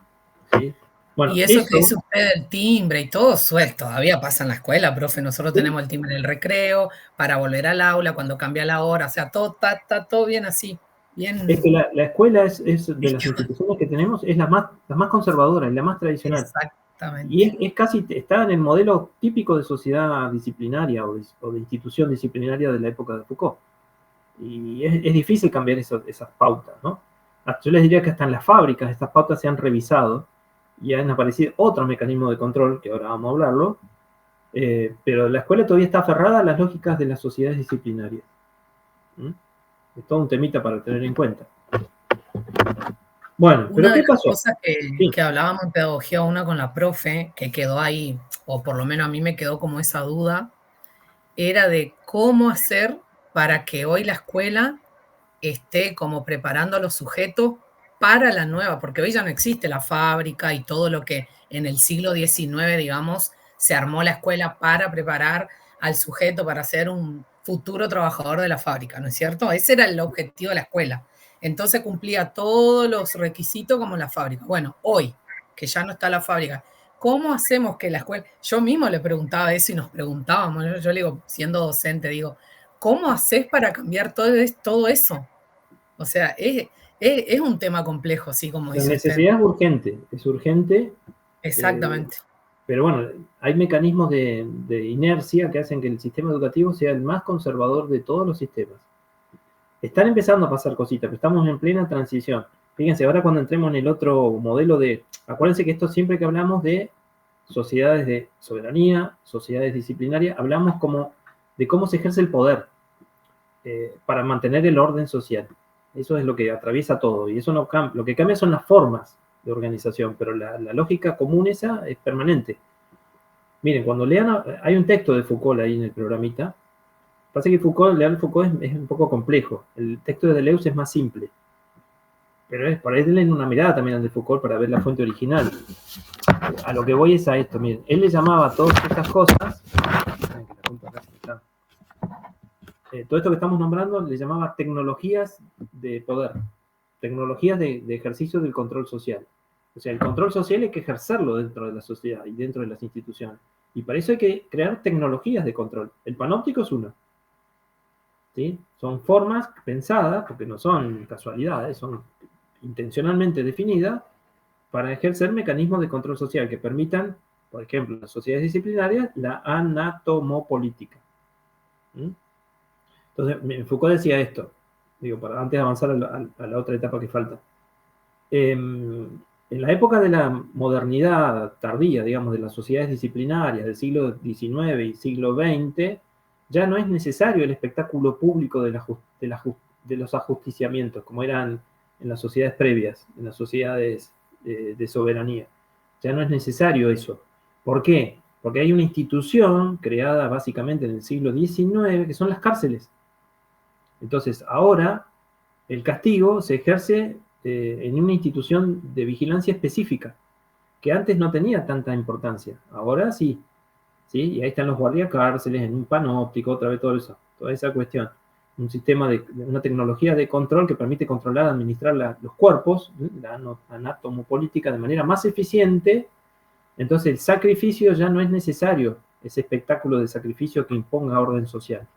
¿Sí? Bueno, y eso que dice usted del timbre y todo, todavía pasa en la escuela, profe. Nosotros tenemos el timbre del recreo, para volver al aula, cuando cambia la hora, o sea, todo está todo bien así. Bien. Es que la escuela es de las instituciones que tenemos, es la más conservadora, es la más tradicional. Exactamente. Y está en el modelo típico de sociedad disciplinaria o de institución disciplinaria de la época de Foucault. Y es difícil cambiar esas pautas, ¿no? Yo les diría que hasta en las fábricas estas pautas se han revisado y han aparecido otros mecanismos de control, que ahora vamos a hablarlo, pero la escuela todavía está aferrada a las lógicas de las sociedades disciplinarias. Es todo un temita para tener en cuenta. Bueno, pero ¿qué pasó? Una cosa que hablábamos en Pedagogía 1 con la profe, que quedó ahí, o por lo menos a mí me quedó como esa duda, era de cómo hacer para que hoy la escuela esté como preparando a los sujetos para la nueva, porque hoy ya no existe la fábrica y todo lo que en el siglo XIX, digamos, se armó la escuela para preparar al sujeto para ser un futuro trabajador de la fábrica, ¿no es cierto? Ese era el objetivo de la escuela. Entonces cumplía todos los requisitos como la fábrica. Bueno, hoy, que ya no está la fábrica, ¿cómo hacemos que la escuela? Yo mismo le preguntaba eso y nos preguntábamos, yo le digo, siendo docente, digo, ¿cómo haces para cambiar todo eso? O sea, es un tema complejo, sí, como dice usted. La necesidad es urgente. Exactamente. Pero bueno, hay mecanismos de inercia que hacen que el sistema educativo sea el más conservador de todos los sistemas. Están empezando a pasar cositas, pero estamos en plena transición. Fíjense, ahora cuando entremos en el otro modelo acuérdense que esto siempre que hablamos de sociedades de soberanía, sociedades disciplinarias, hablamos de cómo se ejerce el poder para mantener el orden social. Eso es lo que atraviesa todo, y eso no cambia. Lo que cambia son las formas de organización, pero la lógica común esa es permanente. Miren, cuando lean, hay un texto de Foucault ahí en el programita. Pasa que leer Foucault es un poco complejo. El texto de Deleuze es más simple. Pero por ahí denle una mirada también al de Foucault para ver la fuente original. A lo que voy es a esto, miren. Él le llamaba a todas estas cosas. Todo esto que estamos nombrando le llamaba tecnologías de poder. Tecnologías de ejercicio del control social. O sea, el control social hay que ejercerlo dentro de la sociedad y dentro de las instituciones. Y para eso hay que crear tecnologías de control. El panóptico es una. ¿Sí? Son formas pensadas, porque no son casualidades, son intencionalmente definidas para ejercer mecanismos de control social que permitan, por ejemplo, en las sociedades disciplinarias, la anatomopolítica. Entonces, Foucault decía esto, antes de avanzar a la otra etapa que falta. En la época de la modernidad tardía, digamos, de las sociedades disciplinarias del siglo XIX y siglo XX, ya no es necesario el espectáculo público de los ajusticiamientos, como eran en las sociedades previas, en las sociedades de soberanía. Ya no es necesario eso. ¿Por qué? Porque hay una institución creada básicamente en el siglo XIX, que son las cárceles. Entonces, ahora el castigo se ejerce en una institución de vigilancia específica, que antes no tenía tanta importancia. Ahora sí. ¿Sí? Y ahí están los guardiacárceles, en un panóptico, otra vez todo eso, toda esa cuestión. Un sistema una tecnología de control que permite controlar, administrar los cuerpos, la anatomopolítica de manera más eficiente. Entonces el sacrificio ya no es necesario, ese espectáculo de sacrificio que imponga orden social.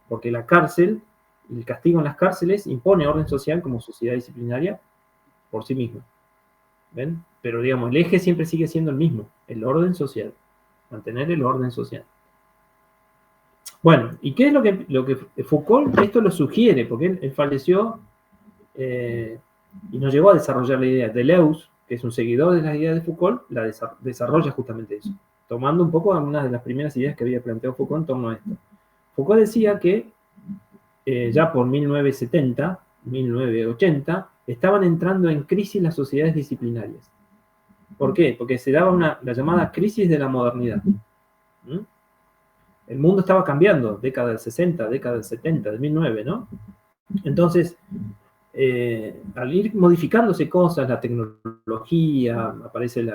Porque la cárcel, el castigo en las cárceles impone orden social como sociedad disciplinaria por sí misma. ¿Ven? Pero digamos, el eje siempre sigue siendo el mismo, el orden social. Mantener el orden social. Bueno, ¿y qué es lo que Foucault esto lo sugiere? Porque él falleció y no llegó a desarrollar la idea. Deleuze, que es un seguidor de las ideas de Foucault, la desarrolla justamente eso, tomando un poco algunas de las primeras ideas que había planteado Foucault en torno a esto. Foucault decía que ya por 1970, 1980, estaban entrando en crisis las sociedades disciplinarias. ¿Por qué? Porque se daba la llamada crisis de la modernidad. El mundo estaba cambiando, década del 60, década del 70, del 1900, ¿no? Entonces, al ir modificándose cosas, la tecnología, aparece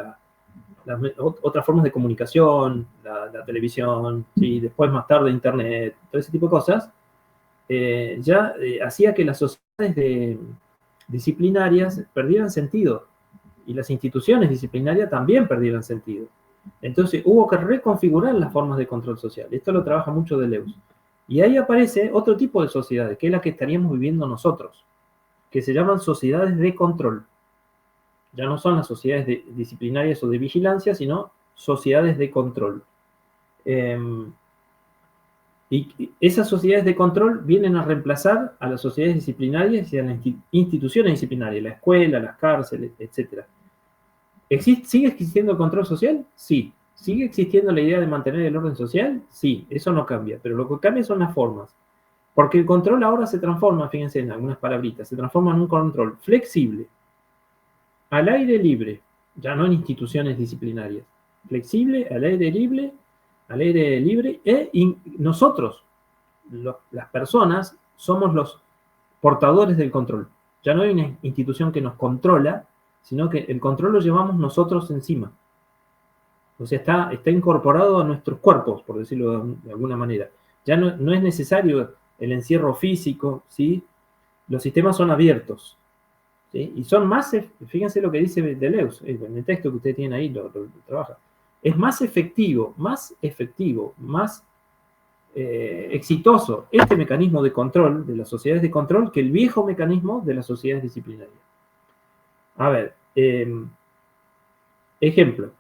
otras formas de comunicación, la televisión, ¿sí? Después más tarde internet, todo ese tipo de cosas, ya hacía que las sociedades disciplinarias perdieran sentido y las instituciones disciplinarias también perdieran sentido. Entonces hubo que reconfigurar las formas de control social. Esto lo trabaja mucho Deleuze. Y ahí aparece otro tipo de sociedades, que es la que estaríamos viviendo nosotros, que se llaman sociedades de control. Ya no son las sociedades disciplinarias o de vigilancia, sino sociedades de control. Y esas sociedades de control vienen a reemplazar a las sociedades disciplinarias y a las instituciones disciplinarias, la escuela, las cárceles, etc. ¿Sigue existiendo el control social? Sí. ¿Sigue existiendo la idea de mantener el orden social? Sí, eso no cambia, pero lo que cambia son las formas. Porque el control ahora se transforma, fíjense en algunas palabritas, se transforma en un control flexible, al aire libre, ya no en instituciones disciplinarias. Flexible, al aire libre, y nosotros, las personas, somos los portadores del control. Ya no hay una institución que nos controla, sino que el control lo llevamos nosotros encima. O sea, está incorporado a nuestros cuerpos, por decirlo de alguna manera. Ya no es necesario el encierro físico, ¿sí? Los sistemas son abiertos, ¿sí? Y son más, fíjense lo que dice Deleuze, en el texto que ustedes tienen ahí, lo trabaja. Es más efectivo, más exitoso este mecanismo de control de las sociedades de control que el viejo mecanismo de las sociedades disciplinarias. A ver, ejemplo.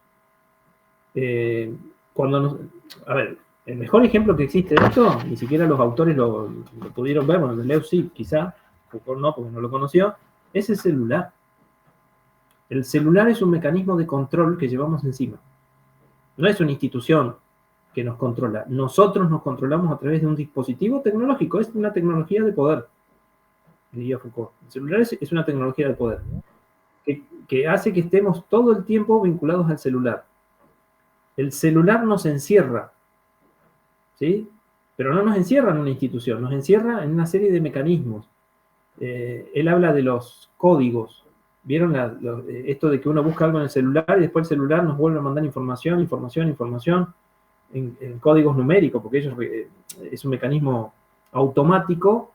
A ver, el mejor ejemplo que existe de esto, ni siquiera los autores lo pudieron ver, bueno, Deleuze sí, quizá, Foucault no, porque no lo conoció, es el celular. El celular es un mecanismo de control que llevamos encima. No es una institución que nos controla. Nosotros nos controlamos a través de un dispositivo tecnológico. Es una tecnología de poder, diría Foucault. El celular es una tecnología de poder que hace que estemos todo el tiempo vinculados al celular. El celular nos encierra, ¿sí? Pero no nos encierra en una institución, nos encierra en una serie de mecanismos. Él habla de los códigos. ¿Vieron esto de que uno busca algo en el celular y después el celular nos vuelve a mandar información en códigos numéricos? Porque es un mecanismo automático,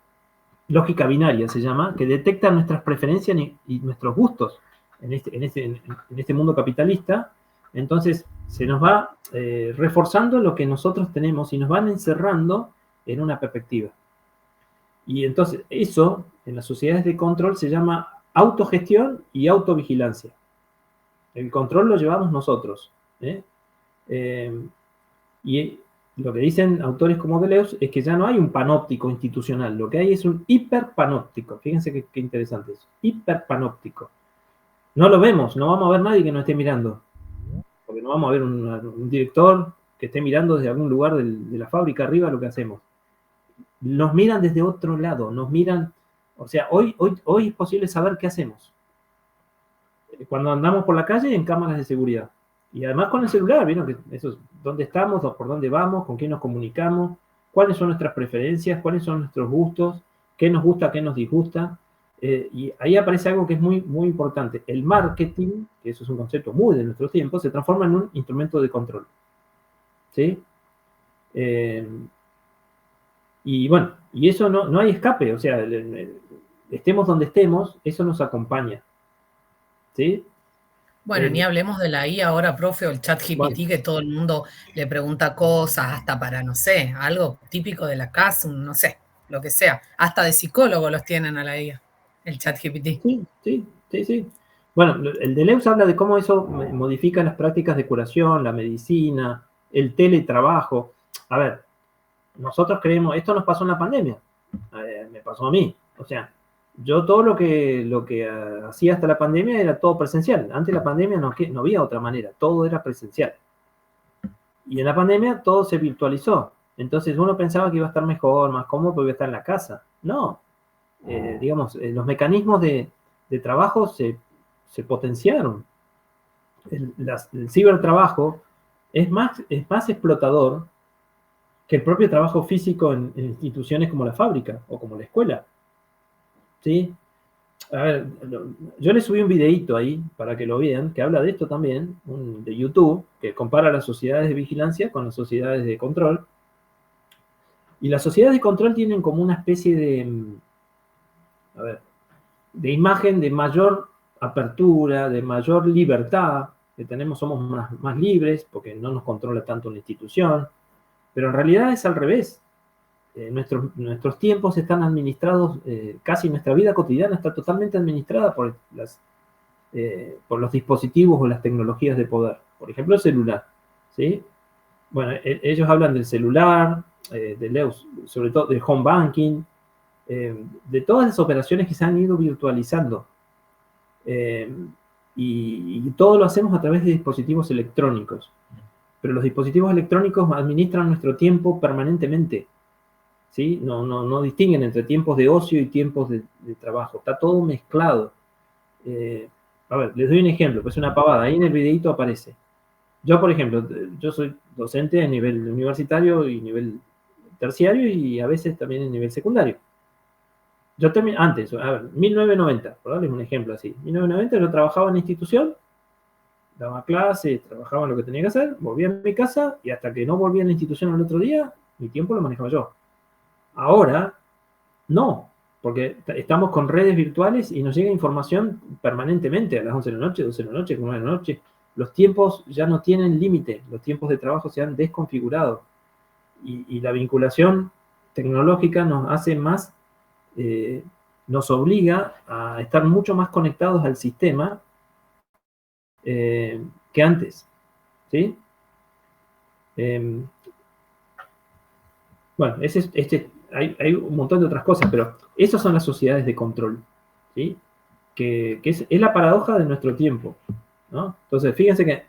lógica binaria se llama, que detecta nuestras preferencias y nuestros gustos en este mundo capitalista. Entonces se nos va reforzando lo que nosotros tenemos y nos van encerrando en una perspectiva. Y entonces eso, en las sociedades de control, se llama autogestión y autovigilancia. El control lo llevamos nosotros. Y lo que dicen autores como Deleuze es que ya no hay un panóptico institucional, lo que hay es un hiperpanóptico. Fíjense qué interesante eso. Hiperpanóptico. No lo vemos, no vamos a ver nadie que nos esté mirando. Porque no vamos a ver un director que esté mirando desde algún lugar de la fábrica arriba lo que hacemos. Nos miran desde otro lado, nos miran. O sea, hoy es posible saber qué hacemos. Cuando andamos por la calle, en cámaras de seguridad. Y además con el celular, ¿vieron? Que eso es dónde estamos, por dónde vamos, con quién nos comunicamos, cuáles son nuestras preferencias, cuáles son nuestros gustos, qué nos gusta, qué nos disgusta. Y ahí aparece algo que es muy, muy importante. El marketing, que eso es un concepto muy de nuestro tiempo, se transforma en un instrumento de control. ¿Sí? Y bueno, y eso no hay escape, o sea, estemos donde estemos, eso nos acompaña. ¿Sí? Bueno, ni hablemos de la IA ahora, profe, o el chat GPT, Bueno, que todo el mundo le pregunta cosas, hasta para, no sé, algo típico de la casa, no sé, lo que sea. Hasta de psicólogo los tienen a la IA, el chat GPT. sí. Bueno, el Deleuze habla de cómo eso modifica las prácticas de curación, la medicina, el teletrabajo. A ver, nosotros creemos, esto nos pasó en la pandemia, me pasó a mí. O sea, yo todo lo que hacía hasta la pandemia era todo presencial. Antes de la pandemia no había otra manera, todo era presencial. Y en la pandemia todo se virtualizó. Entonces uno pensaba que iba a estar mejor, más cómodo, porque iba a estar en la casa. No, digamos, los mecanismos de trabajo se potenciaron. El cibertrabajo es más explotador que el propio trabajo físico en instituciones como la fábrica o como la escuela. ¿Sí? A ver, yo le subí un videíto ahí para que lo vean, que habla de esto también, de YouTube, que compara las sociedades de vigilancia con las sociedades de control. Y las sociedades de control tienen como una especie de imagen de mayor apertura, de mayor libertad, que somos más libres porque no nos controla tanto la institución, pero en realidad es al revés. Nuestros tiempos están administrados, casi nuestra vida cotidiana está totalmente administrada por los dispositivos o las tecnologías de poder. Por ejemplo, el celular. ¿Sí? Bueno, ellos hablan del celular, sobre todo del home banking, de todas las operaciones que se han ido virtualizando. Y todo lo hacemos a través de dispositivos electrónicos. Pero los dispositivos electrónicos administran nuestro tiempo permanentemente. ¿Sí? No distinguen entre tiempos de ocio y tiempos de trabajo. Está todo mezclado. A ver, les doy un ejemplo, pues una pavada. Ahí en el videito aparece. Yo, por ejemplo, yo soy docente a nivel universitario y nivel terciario y a veces también en nivel secundario. Yo también, antes, a ver, 1990, por darles un ejemplo así. 1990 yo trabajaba en la institución, daba clases, trabajaba en lo que tenía que hacer, volvía a mi casa y hasta que no volvía a la institución al otro día, mi tiempo lo manejaba yo. Ahora, no, porque estamos con redes virtuales y nos llega información permanentemente a las 11 de la noche, 12 de la noche, 9 de la noche. Los tiempos ya no tienen límite, los tiempos de trabajo se han desconfigurado y la vinculación tecnológica nos hace más, nos obliga a estar mucho más conectados al sistema que antes. ¿Sí? Bueno, hay un montón de otras cosas, pero esas son las sociedades de control, ¿sí? Que es la paradoja de nuestro tiempo, ¿no? Entonces, fíjense que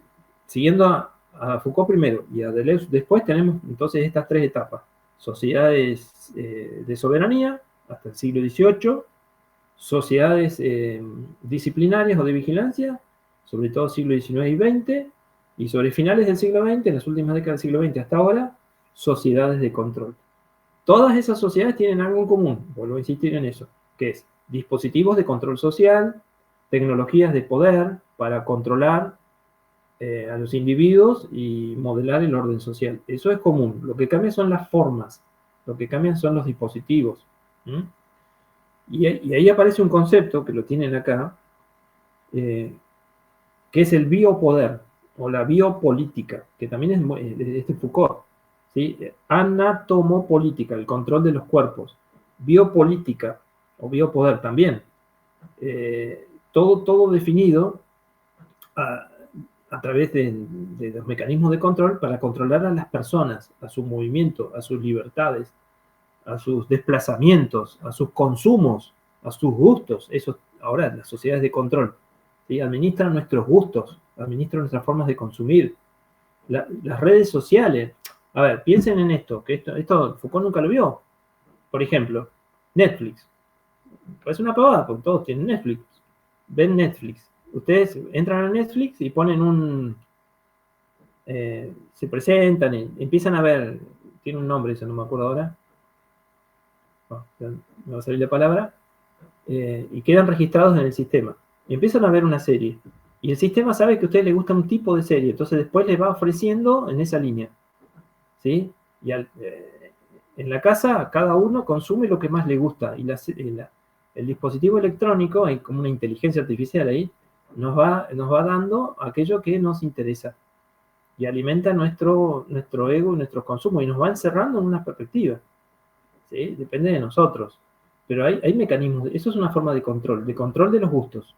siguiendo a Foucault primero y a Deleuze después, tenemos entonces estas tres etapas. Sociedades de soberanía hasta el siglo XVIII, sociedades disciplinarias o de vigilancia, sobre todo siglo XIX y XX, y sobre finales del siglo XX, en las últimas décadas del siglo XX hasta ahora, sociedades de control. Todas esas sociedades tienen algo en común, vuelvo a insistir en eso, que es dispositivos de control social, tecnologías de poder para controlar a los individuos y modelar el orden social. Eso es común. Lo que cambia son las formas, lo que cambian son los dispositivos. Y ahí aparece un concepto que lo tienen acá, que es el biopoder o la biopolítica, que también es de Foucault. ¿Sí? Anatomopolítica, el control de los cuerpos. Biopolítica o biopoder también. Todo definido a través de los mecanismos de control para controlar a las personas, a su movimiento, a sus libertades, a sus desplazamientos, a sus consumos, a sus gustos. Eso ahora las sociedades de control, ¿sí? Administran nuestros gustos, administran nuestras formas de consumir. Las redes sociales. A ver, piensen en esto, que esto Foucault nunca lo vio. Por ejemplo, Netflix. Parece una pavada, porque todos tienen Netflix. Ven Netflix. Ustedes entran a Netflix y ponen se presentan, empiezan a ver, tiene un nombre, eso no me acuerdo ahora, me va a salir la palabra, y quedan registrados en el sistema. Y empiezan a ver una serie. Y el sistema sabe que a ustedes les gusta un tipo de serie, entonces después les va ofreciendo en esa línea. ¿Sí? Y en la casa cada uno consume lo que más le gusta. Y el dispositivo electrónico, hay como una inteligencia artificial ahí, nos va dando aquello que nos interesa. Y alimenta nuestro ego y nuestros consumos. Y nos va encerrando en una perspectiva. ¿Sí? Depende de nosotros. Pero hay mecanismos. Eso es una forma de control de los gustos.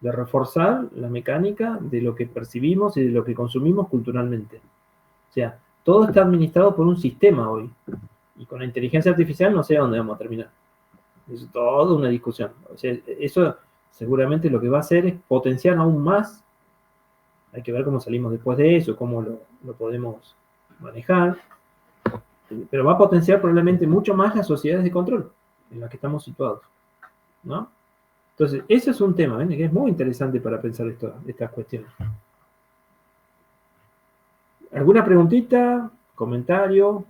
De reforzar la mecánica de lo que percibimos y de lo que consumimos culturalmente. O sea, todo está administrado por un sistema hoy. Y con la inteligencia artificial no sé a dónde vamos a terminar. Es toda una discusión. O sea, eso seguramente lo que va a hacer es potenciar aún más. Hay que ver cómo salimos después de eso, cómo lo podemos manejar. Pero va a potenciar probablemente mucho más las sociedades de control en las que estamos situados, ¿no? Entonces, eso es un tema, ¿ven? Que es muy interesante para pensar estas cuestiones. ¿Alguna preguntita? ¿Comentario?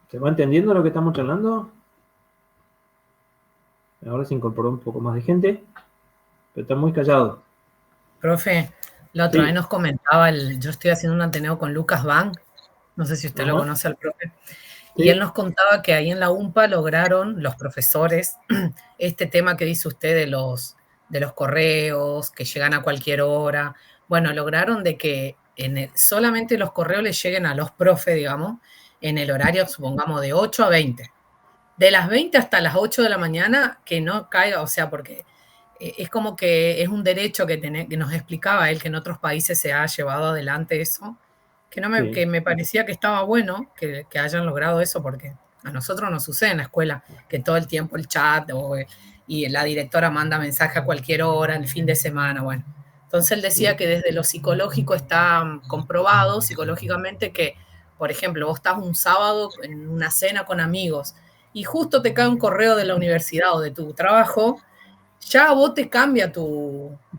¿Se va entendiendo lo que estamos charlando? Ahora se incorporó un poco más de gente, pero está muy callado. Profe, la otra vez nos comentaba, yo estoy haciendo un Ateneo con Lucas Van, no sé si usted lo conoce al profe, y él nos contaba que ahí en la UMPA lograron los profesores este tema que dice usted de los correos que llegan a cualquier hora. Bueno, lograron de que solamente los correos les lleguen a los profes, digamos, en el horario, supongamos, de 8 a 20. De las 20 hasta las 8 de la mañana, que no caiga, o sea, porque es como que es un derecho que nos explicaba él, que en otros países se ha llevado adelante eso, que me parecía que estaba bueno que hayan logrado eso, porque a nosotros nos sucede en la escuela que todo el tiempo el chat y la directora manda mensaje a cualquier hora, el fin de semana, bueno. Entonces él decía que desde lo psicológico está comprobado psicológicamente que, por ejemplo, vos estás un sábado en una cena con amigos y justo te cae un correo de la universidad o de tu trabajo, ya vos te cambia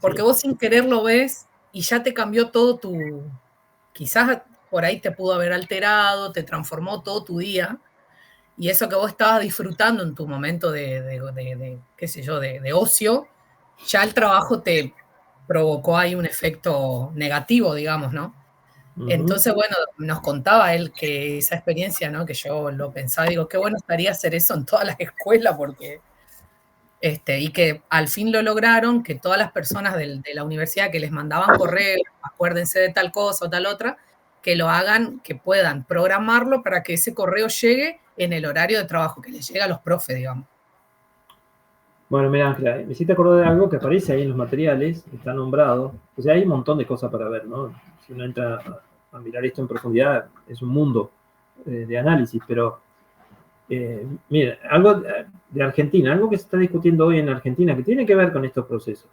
porque vos sin querer lo ves y ya te cambió todo quizás por ahí te pudo haber alterado, te transformó todo tu día, y eso que vos estabas disfrutando en tu momento qué sé yo, de ocio, ya el trabajo te provocó ahí un efecto negativo, digamos, ¿no? Entonces, bueno, nos contaba él que esa experiencia, ¿no? Que yo lo pensaba, digo, qué bueno estaría hacer eso en todas las escuelas, porque y que al fin lo lograron, que todas las personas de la universidad que les mandaban correos, acuérdense de tal cosa o tal otra, que lo hagan, que puedan programarlo para que ese correo llegue en el horario de trabajo, que les llegue a los profes, digamos. Bueno, mira, Ángela, me hiciste acordar de algo que aparece ahí en los materiales, está nombrado. O sea, hay un montón de cosas para ver, ¿no? Si uno entra a mirar esto en profundidad, es un mundo de análisis, pero mira, algo de Argentina, algo que se está discutiendo hoy en Argentina que tiene que ver con estos procesos.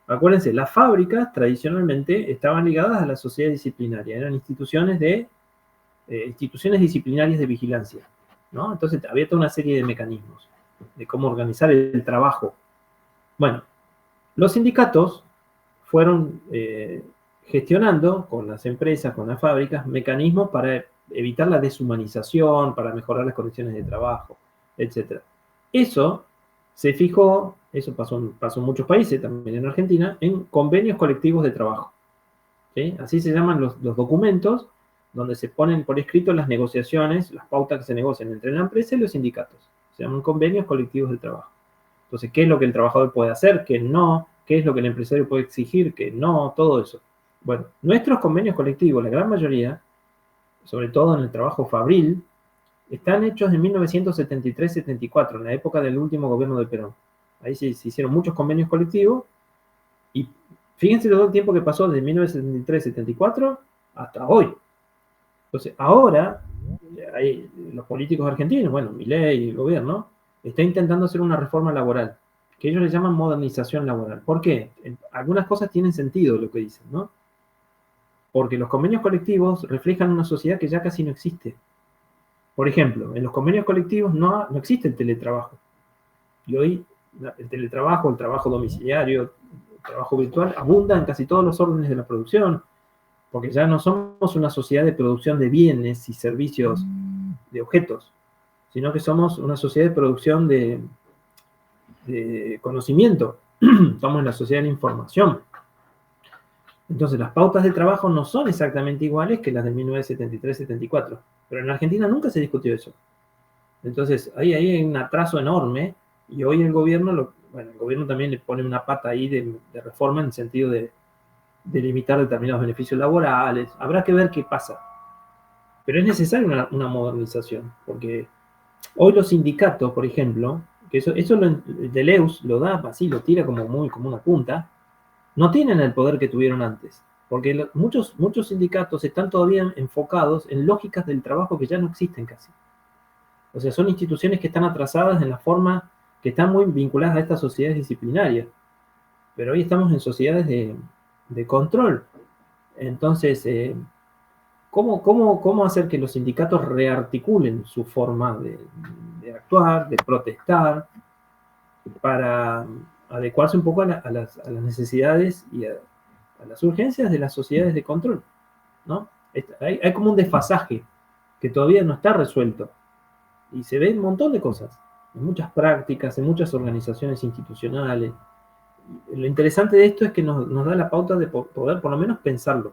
Acuérdense, las fábricas tradicionalmente estaban ligadas a la sociedad disciplinaria, eran instituciones disciplinarias de vigilancia, ¿no? Entonces había toda una serie de mecanismos de cómo organizar el trabajo. Bueno, los sindicatos fueron gestionando con las empresas, con las fábricas, mecanismos para evitar la deshumanización, para mejorar las condiciones de trabajo, etc. Eso se fijó, eso pasó en muchos países, también en Argentina, en convenios colectivos de trabajo. ¿Sí? Así se llaman los documentos donde se ponen por escrito las negociaciones, las pautas que se negocian entre la empresa y los sindicatos. Se llaman convenios colectivos de trabajo. Entonces, ¿qué es lo que el trabajador puede hacer? ¿Qué no? ¿Qué es lo que el empresario puede exigir? ¿Qué no? Todo eso. Bueno, nuestros convenios colectivos, la gran mayoría, sobre todo en el trabajo fabril, están hechos en 1973-74, en la época del último gobierno de Perón. Ahí se hicieron muchos convenios colectivos y fíjense todo el tiempo que pasó desde 1973-74 hasta hoy. Entonces, ahora, los políticos argentinos, bueno, Milei y el gobierno, está intentando hacer una reforma laboral, que ellos le llaman modernización laboral. ¿Por qué? Algunas cosas tienen sentido lo que dicen, ¿no? Porque los convenios colectivos reflejan una sociedad que ya casi no existe. Por ejemplo, en los convenios colectivos no existe el teletrabajo. Y hoy el teletrabajo, el trabajo domiciliario, trabajo virtual abunda en casi todos los órdenes de la producción, porque ya no somos una sociedad de producción de bienes y servicios, de objetos, sino que somos una sociedad de producción de conocimiento. Estamos en la sociedad de la información. Entonces, las pautas de trabajo no son exactamente iguales que las de 1973-74, pero en Argentina nunca se discutió eso. Entonces, ahí hay un atraso enorme, y hoy el gobierno, el gobierno también le pone una pata ahí de reforma en el sentido de limitar determinados beneficios laborales. Habrá que ver qué pasa. Pero es necesaria una modernización, porque hoy los sindicatos, por ejemplo, que eso Deleuze lo da así, lo tira como una punta, no tienen el poder que tuvieron antes, porque muchos sindicatos están todavía enfocados en lógicas del trabajo que ya no existen casi. O sea, son instituciones que están atrasadas en la forma, que están muy vinculadas a estas sociedades disciplinarias. Pero hoy estamos en sociedades de control. Entonces, ¿cómo hacer que los sindicatos rearticulen su forma de actuar, de protestar, para adecuarse un poco a las necesidades y a las urgencias de las sociedades de control, ¿no? Hay como un desfasaje que todavía no está resuelto, y se ve un montón de cosas, en muchas prácticas, en muchas organizaciones institucionales. Lo interesante de esto es que nos da la pauta de poder por lo menos pensarlo.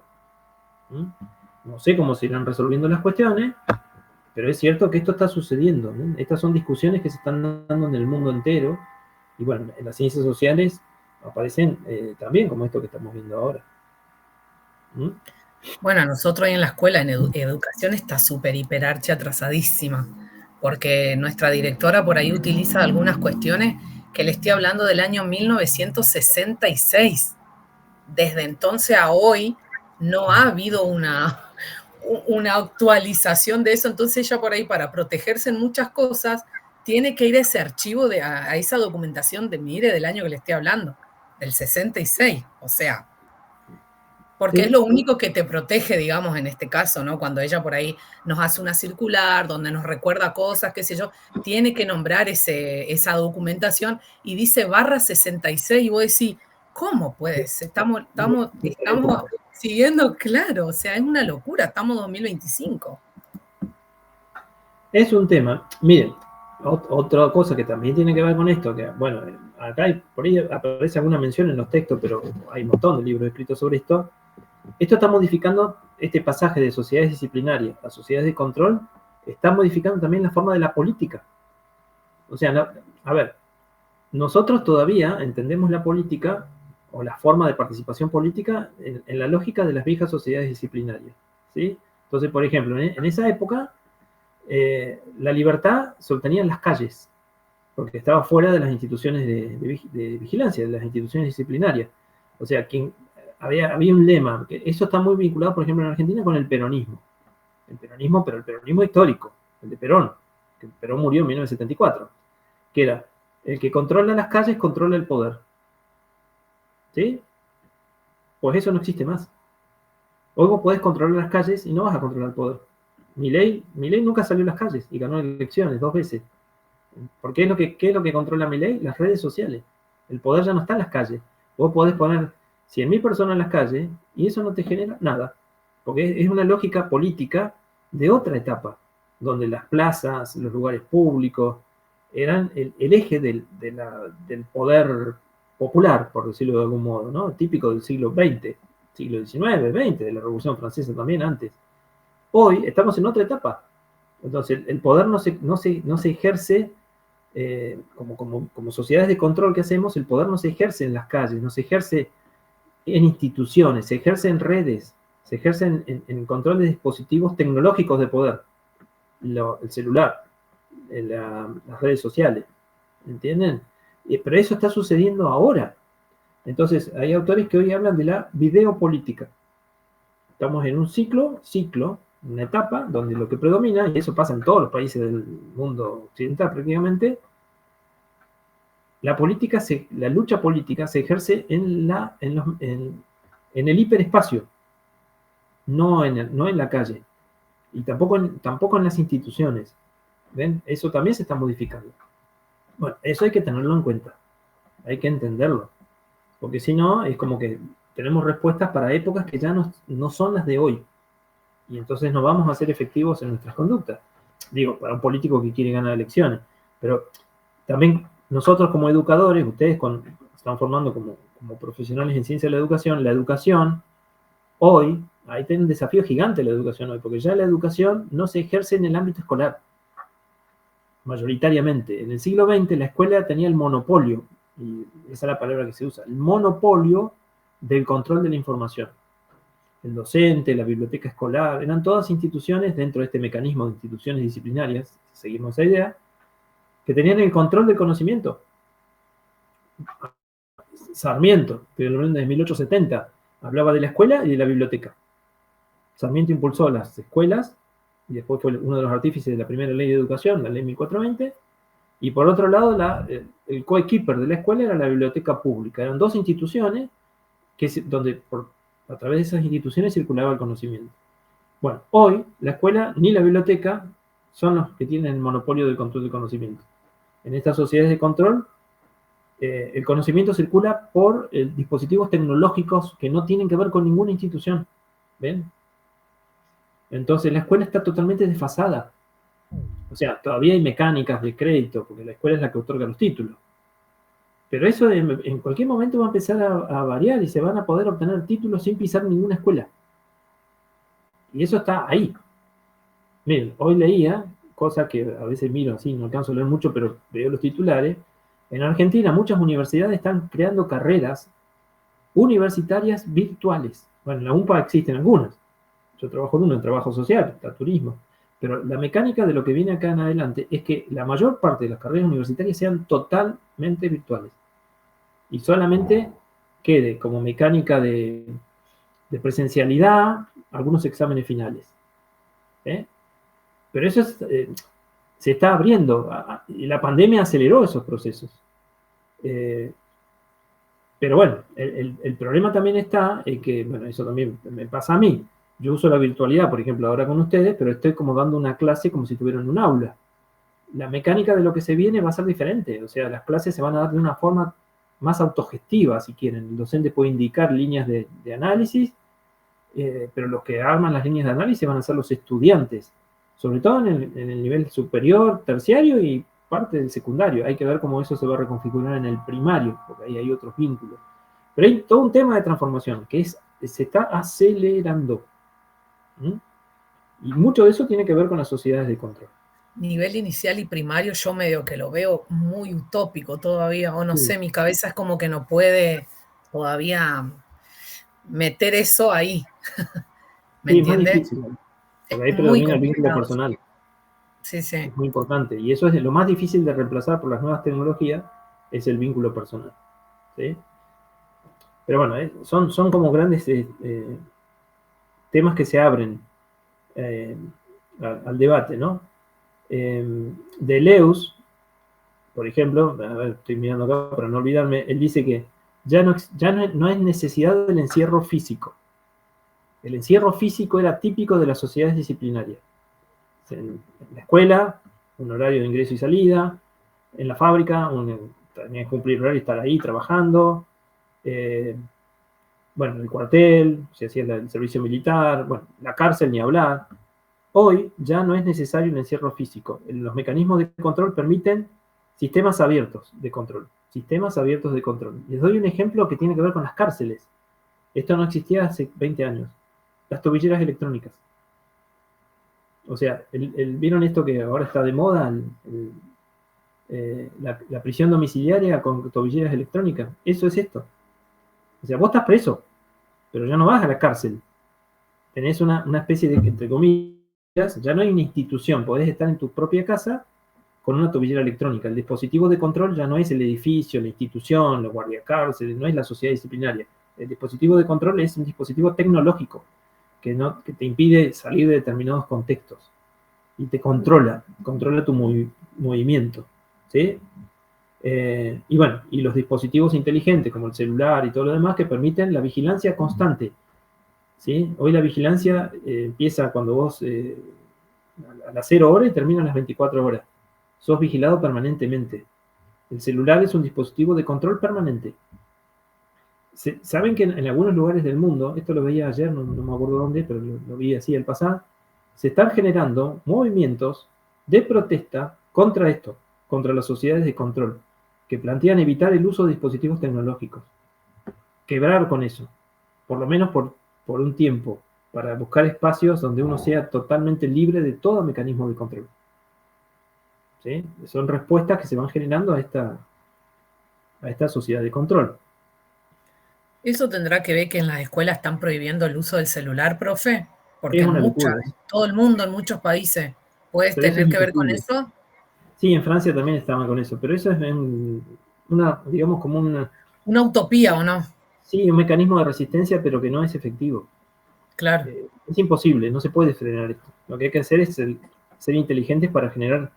No sé cómo se irán resolviendo las cuestiones, pero es cierto que esto está sucediendo, ¿no? Estas son discusiones que se están dando en el mundo entero, y bueno, en las ciencias sociales aparecen también como esto que estamos viendo ahora. Bueno, nosotros ahí en la escuela, en educación, está súper, hiper, archi atrasadísima, porque nuestra directora por ahí utiliza algunas cuestiones que le estoy hablando del año 1966. Desde entonces a hoy no ha habido una actualización de eso, entonces ella por ahí, para protegerse en muchas cosas, tiene que ir a ese archivo, a esa documentación del año que le estoy hablando, del 66, o sea, porque es lo único que te protege, digamos, en este caso, ¿no? Cuando ella por ahí nos hace una circular donde nos recuerda cosas, qué sé yo, tiene que nombrar esa documentación y dice /66, y vos decís, ¿cómo puede ser? Estamos siguiendo, claro, o sea, es una locura, estamos en 2025. Es un tema. Miren, otra cosa que también tiene que ver con esto, que bueno, acá por ahí aparece alguna mención en los textos, pero hay un montón de libros escritos sobre esto. Esto está modificando este pasaje de sociedades disciplinarias a sociedades de control, está modificando también la forma de la política. O sea, a ver, nosotros todavía entendemos la política o la forma de participación política en la lógica de las viejas sociedades disciplinarias, ¿sí? Entonces, por ejemplo, en esa época, la libertad se obtenía en las calles, porque estaba fuera de las instituciones de vigilancia, de las instituciones disciplinarias. O sea, había un lema, que eso está muy vinculado, por ejemplo, en Argentina con el peronismo. Pero el peronismo histórico, el de Perón, que Perón murió en 1974, que era: el que controla las calles controla el poder. ¿Sí? Pues eso no existe más. Hoy vos podés controlar las calles y no vas a controlar el poder. Milei nunca salió a las calles y ganó elecciones 2 veces. ¿Por qué es lo que controla Milei? Las redes sociales. El poder ya no está en las calles. Vos podés poner 100.000 personas en las calles y eso no te genera nada. Porque es una lógica política de otra etapa, donde las plazas, los lugares públicos, eran el eje del poder popular, por decirlo de algún modo, ¿no? Típico del siglo XX, siglo XIX, XX, de la Revolución Francesa también antes. Hoy estamos en otra etapa. Entonces, el poder no se ejerce, como sociedades de control que hacemos, el poder no se ejerce en las calles, no se ejerce en instituciones, se ejerce en redes, se ejerce en control de dispositivos tecnológicos de poder, el celular, las redes sociales, ¿entienden? Pero eso está sucediendo ahora. Entonces, hay autores que hoy hablan de la videopolítica. Estamos en un ciclo, una etapa donde lo que predomina, y eso pasa en todos los países del mundo occidental prácticamente, la lucha política se ejerce en el hiperespacio, no en la calle, y tampoco en las instituciones. ¿Ven? Eso también se está modificando. Bueno, eso hay que tenerlo en cuenta, hay que entenderlo. porque si no, es como que tenemos respuestas para épocas que ya no son las de hoy. Y entonces no vamos a ser efectivos en nuestras conductas. Digo, para un político que quiere ganar elecciones. Pero también nosotros como educadores, ustedes están formando como profesionales en ciencia de la educación hoy, ahí tiene un desafío gigante la educación hoy, porque ya la educación no se ejerce en el ámbito escolar, mayoritariamente. En el siglo XX la escuela tenía el monopolio, y esa es la palabra que se usa, el monopolio del control de la información. El docente, la biblioteca escolar, eran todas instituciones dentro de este mecanismo de instituciones disciplinarias, si seguimos esa idea, que tenían el control del conocimiento. Sarmiento, que desde 1870, hablaba de la escuela y de la biblioteca. Sarmiento impulsó las escuelas, y después fue uno de los artífices de la primera ley de educación, la ley 1420, y por otro lado, el coequiper de la escuela era la biblioteca pública. Eran dos instituciones donde a través de esas instituciones circulaba el conocimiento. Bueno, hoy la escuela ni la biblioteca son los que tienen el monopolio del control del conocimiento. En estas sociedades de control, el conocimiento circula por dispositivos tecnológicos que no tienen que ver con ninguna institución. ¿Ven? Entonces la escuela está totalmente desfasada. O sea, todavía hay mecánicas de crédito, porque la escuela es la que otorga los títulos. Pero eso en cualquier momento va a empezar a variar y se van a poder obtener títulos sin pisar ninguna escuela. Y eso está ahí. Miren, hoy leía, cosa que a veces miro así, no alcanzo a leer mucho, pero veo los titulares. En Argentina muchas universidades están creando carreras universitarias virtuales. Bueno, en la UMPA existen algunas. Yo trabajo en uno, en trabajo social, está turismo. Pero la mecánica de lo que viene acá en adelante es que la mayor parte de las carreras universitarias sean totalmente virtuales. Y solamente quede como mecánica de presencialidad algunos exámenes finales. Pero eso se está abriendo. Y la pandemia aceleró esos procesos. Pero bueno, el problema también está en que, bueno, eso también me pasa a mí. Yo uso la virtualidad, por ejemplo, ahora con ustedes, pero estoy como dando una clase como si estuviera en un aula. La mecánica de lo que se viene va a ser diferente. O sea, las clases se van a dar de una forma más autogestiva, si quieren. El docente puede indicar líneas de análisis, pero los que arman las líneas de análisis van a ser los estudiantes, sobre todo en el nivel superior, terciario y parte del secundario. Hay que ver cómo eso se va a reconfigurar en el primario, porque ahí hay otros vínculos. Pero hay todo un tema de transformación que se está acelerando. Y mucho de eso tiene que ver con las sociedades de control. Nivel inicial y primario yo medio que lo veo muy utópico todavía, o no sé, mi cabeza es como que no puede todavía meter eso ahí. ¿Me entiendes? Es más difícil, porque ahí predomina el vínculo personal. Sí, sí. Es muy importante. Y eso es lo más difícil de reemplazar por las nuevas tecnologías, es el vínculo personal. ¿Sí? Pero bueno, son como grandes temas que se abren al debate, ¿no? Deleuze, por ejemplo, a ver, estoy mirando acá para no olvidarme, él dice que ya no es necesidad del encierro físico. El encierro físico era típico de las sociedades disciplinarias. En la escuela, un horario de ingreso y salida, en la fábrica, tenía que cumplir horario y estar ahí trabajando, bueno, en el cuartel, se hacía el servicio militar, bueno, la cárcel ni hablar. Hoy ya no es necesario un encierro físico. Los mecanismos de control permiten sistemas abiertos de control. Sistemas abiertos de control. Les doy un ejemplo que tiene que ver con las cárceles. Esto no existía hace 20 años. Las tobilleras electrónicas. O sea, ¿vieron esto que ahora está de moda? La prisión domiciliaria con tobilleras electrónicas. Eso es esto. O sea, vos estás preso, pero ya no vas a la cárcel. Tenés una especie de, entre comillas, ya no hay una institución. Podés estar en tu propia casa con una tobillera electrónica. El dispositivo de control ya no es el edificio, la institución, la guardia cárcel, no es la sociedad disciplinaria. El dispositivo de control es un dispositivo tecnológico que te impide salir de determinados contextos y te controla tu movimiento, ¿sí? Y bueno, y los dispositivos inteligentes como el celular y todo lo demás que permiten la vigilancia constante, ¿sí? Hoy la vigilancia empieza cuando vos a las 0 horas y termina a las 24 horas. Sos vigilado permanentemente. El celular es un dispositivo de control permanente. Saben que en algunos lugares del mundo, esto lo veía ayer, no me acuerdo dónde, pero lo vi así al pasar, se están generando movimientos de protesta contra esto, contra las sociedades de control, que plantean evitar el uso de dispositivos tecnológicos, quebrar con eso, por lo menos por un tiempo, para buscar espacios donde uno sea totalmente libre de todo mecanismo de control. ¿Sí? Son respuestas que se van generando a esta sociedad de control. ¿Eso tendrá que ver que en las escuelas están prohibiendo el uso del celular, profe? Porque Es una locura. en todo el mundo, en muchos países, ¿puede Pero eso tener es que ver con imposible. eso? Sí, en Francia también estaban con eso, pero eso es digamos, como Una utopía, ¿o no? sí, un mecanismo de resistencia, pero que no es efectivo. Claro. Es imposible, no se puede frenar esto. Lo que hay que hacer es ser inteligentes para generar